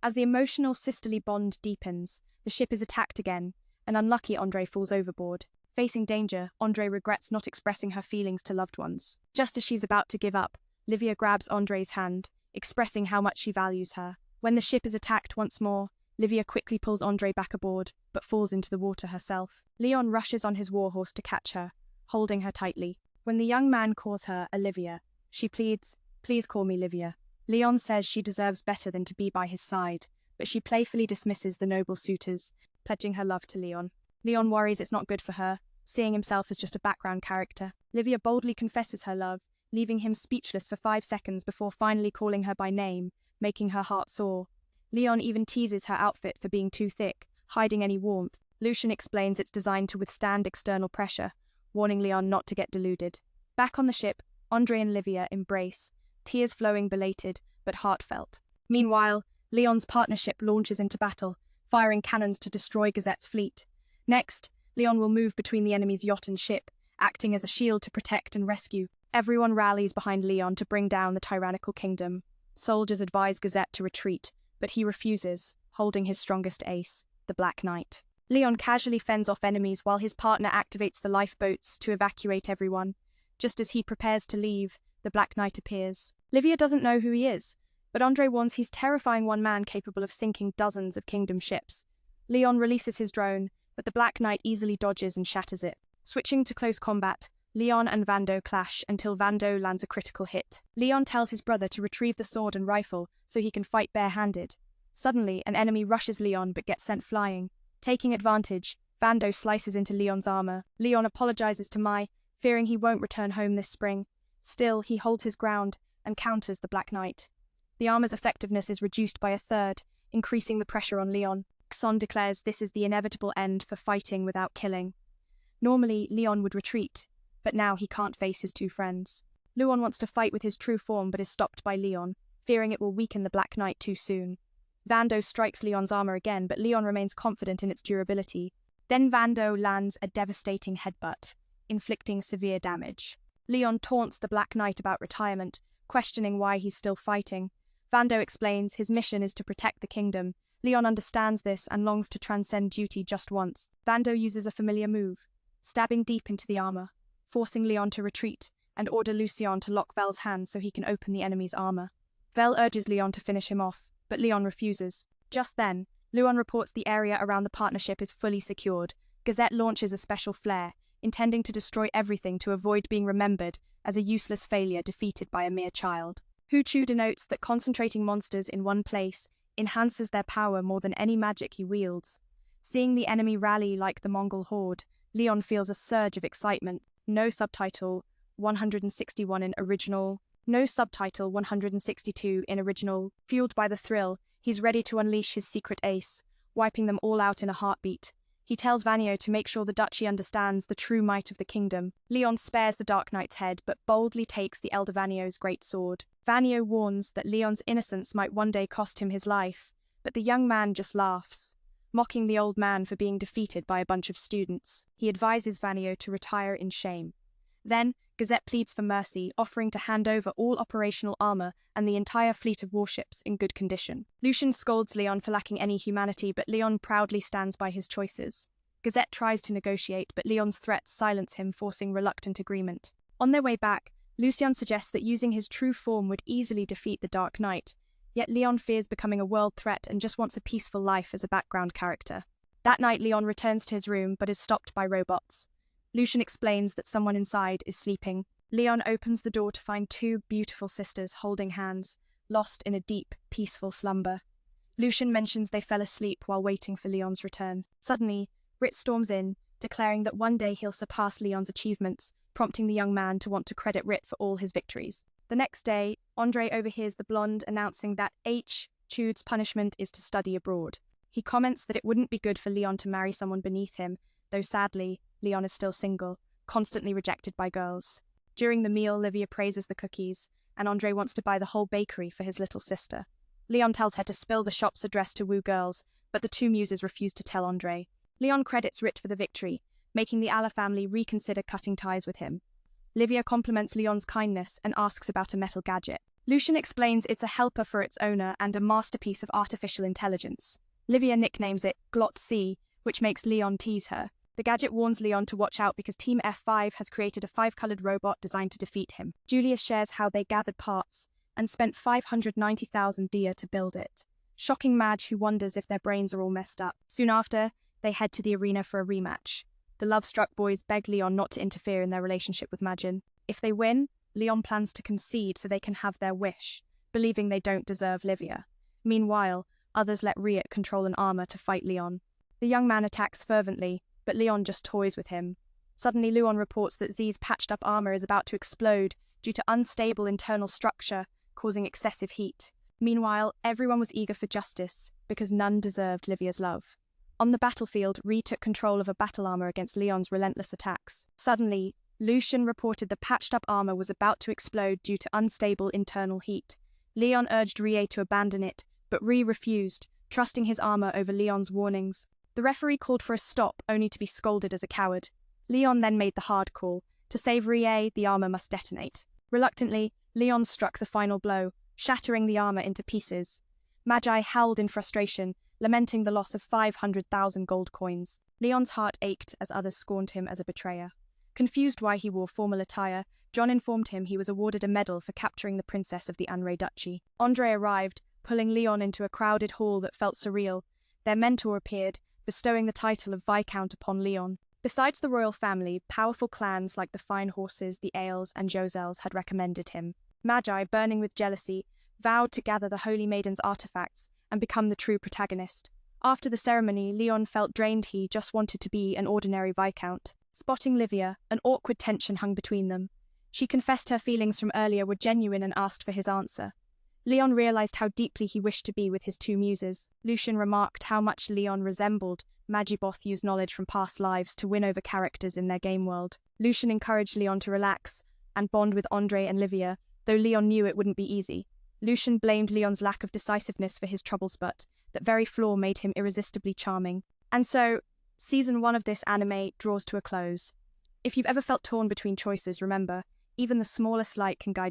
As the emotional sisterly bond deepens, the ship is attacked again, and unlucky Andre falls overboard. Facing danger, Andre regrets not expressing her feelings to loved ones. Just as she's about to give up, Livia grabs Andre's hand, expressing how much she values her. When the ship is attacked once more, Livia quickly pulls Andre back aboard, but falls into the water herself. Leon rushes on his warhorse to catch her, holding her tightly. When the young man calls her Olivia, she pleads, "Please call me Livia." Leon says she deserves better than to be by his side, but she playfully dismisses the noble suitors, pledging her love to Leon. Leon worries it's not good for her, seeing himself as just a background character. Livia boldly confesses her love, leaving him speechless for 5 seconds before finally calling her by name, making her heart soar. Leon even teases her outfit for being too thick, hiding any warmth. Lucien explains it's designed to withstand external pressure, warning Leon not to get deluded. Back on the ship, Andre and Livia embrace, tears flowing belated but heartfelt. Meanwhile, Leon's partnership launches into battle, firing cannons to destroy Gazette's fleet. Next, Leon will move between the enemy's yacht and ship, acting as a shield to protect and rescue. Everyone rallies behind Leon to bring down the tyrannical kingdom. Soldiers advise Gazette to retreat, but he refuses, holding his strongest ace, the Black Knight. Leon casually fends off enemies while his partner activates the lifeboats to evacuate everyone. Just as he prepares to leave, the Black Knight appears. Livia doesn't know who he is, but Andre warns he's terrifying one man capable of sinking dozens of kingdom ships. Leon releases his drone, but the Black Knight easily dodges and shatters it. Switching to close combat, Leon and Vando clash until Vando lands a critical hit. Leon tells his brother to retrieve the sword and rifle so he can fight barehanded. Suddenly, an enemy rushes Leon but gets sent flying. Taking advantage, Vando slices into Leon's armor. Leon apologizes to Mai, fearing he won't return home this spring. Still, he holds his ground and counters the Black Knight. The armor's effectiveness is reduced by 1/3, increasing the pressure on Leon. Son declares this is the inevitable end for fighting without killing. Normally, Leon would retreat, but now he can't face his two friends. Luon wants to fight with his true form but is stopped by Leon, fearing it will weaken the Black Knight too soon. Vando strikes Leon's armor again, but Leon remains confident in its durability. Then Vando lands a devastating headbutt, inflicting severe damage. Leon taunts the Black Knight about retirement, questioning why he's still fighting. Vando explains his mission is to protect the kingdom. Leon understands this and longs to transcend duty just once. Vando uses a familiar move, stabbing deep into the armor, forcing Leon to retreat and order Lucien to lock Vel's hands so he can open the enemy's armor. Vel urges Leon to finish him off, but Leon refuses. Just then, Luon reports the area around the partnership is fully secured. Gazette launches a special flare, intending to destroy everything to avoid being remembered as a useless failure defeated by a mere child. Huchu denotes that concentrating monsters in one place enhances their power more than any magic he wields. Seeing the enemy rally like the Mongol horde, Leon feels a surge of excitement. No subtitle 161 in original. No subtitle 162 in original. Fueled by the thrill, he's ready to unleash his secret ace, wiping them all out in a heartbeat. He tells Vanio to make sure the duchy understands the true might of the kingdom. Leon spares the Dark Knight's head, but boldly takes the elder Vanio's great sword. Vanio warns that Leon's innocence might one day cost him his life, but the young man just laughs, mocking the old man for being defeated by a bunch of students. He advises Vanio to retire in shame. Then, Gazette pleads for mercy, offering to hand over all operational armor and the entire fleet of warships in good condition. Lucien scolds Leon for lacking any humanity, but Leon proudly stands by his choices. Gazette tries to negotiate, but Leon's threats silence him, forcing reluctant agreement. On their way back, Lucien suggests that using his true form would easily defeat the Dark Knight, yet Leon fears becoming a world threat and just wants a peaceful life as a background character. That night, Leon returns to his room, but is stopped by robots. Lucien explains that someone inside is sleeping. Leon opens the door to find two beautiful sisters holding hands, lost in a deep, peaceful slumber. Lucien mentions they fell asleep while waiting for Leon's return. Suddenly, Rit storms in, declaring that one day he'll surpass Leon's achievements, prompting the young man to want to credit Rit for all his victories. The next day, Andre overhears the blonde announcing that Chude's punishment is to study abroad. He comments that it wouldn't be good for Leon to marry someone beneath him, though sadly, Leon is still single, constantly rejected by girls. During the meal, Livia praises the cookies, and Andre wants to buy the whole bakery for his little sister. Leon tells her to spill the shop's address to woo girls, but the two muses refuse to tell Andre. Leon credits Rit for the victory, making the Alla family reconsider cutting ties with him. Livia compliments Leon's kindness and asks about a metal gadget. Lucien explains it's a helper for its owner and a masterpiece of artificial intelligence. Livia nicknames it Glot C, which makes Leon tease her. The gadget warns Leon to watch out because Team F5 has created a 5-colored robot designed to defeat him. Julius shares how they gathered parts and spent 590,000 dia to build it, shocking Madge, who wonders if their brains are all messed up. Soon after, they head to the arena for a rematch. The love-struck boys beg Leon not to interfere in their relationship with Majin. If they win, Leon plans to concede so they can have their wish, believing they don't deserve Livia. Meanwhile, others let Riot control an armor to fight Leon. The young man attacks fervently, but Leon just toys with him. Suddenly, Leon reports that Z's patched-up armor is about to explode due to unstable internal structure, causing excessive heat. Meanwhile, everyone was eager for justice, because none deserved Livia's love. On the battlefield, Ri took control of a battle armor against Leon's relentless attacks. Suddenly, Lucien reported the patched-up armor was about to explode due to unstable internal heat. Leon urged Rie to abandon it, but Ri refused, trusting his armor over Leon's warnings. The referee called for a stop, only to be scolded as a coward. Leon then made the hard call. To save Rie, the armor must detonate. Reluctantly, Leon struck the final blow, shattering the armor into pieces. Magi howled in frustration, lamenting the loss of 500,000 gold coins. Leon's heart ached as others scorned him as a betrayer. Confused why he wore formal attire, John informed him he was awarded a medal for capturing the princess of the Anrei Duchy. Andre arrived, pulling Leon into a crowded hall that felt surreal. Their mentor appeared, bestowing the title of Viscount upon Leon. Besides the royal family, powerful clans like the Fine Horses, the Ales, and Josels had recommended him. Magi, burning with jealousy, vowed to gather the Holy Maiden's artifacts and become the true protagonist. After the ceremony, Leon felt drained. He just wanted to be an ordinary Viscount. Spotting Livia, an awkward tension hung between them. She confessed her feelings from earlier were genuine and asked for his answer. Leon realized how deeply he wished to be with his two muses. Lucian remarked how much Leon resembled Magiboth's knowledge from past lives to win over characters in their game world. Lucian encouraged Leon to relax and bond with Andre and Livia, though Leon knew it wouldn't be easy. Lucian blamed Leon's lack of decisiveness for his troubles, but that very flaw made him irresistibly charming. And so, Season 1 of this anime draws to a close. If you've ever felt torn between choices, remember, even the smallest light can guide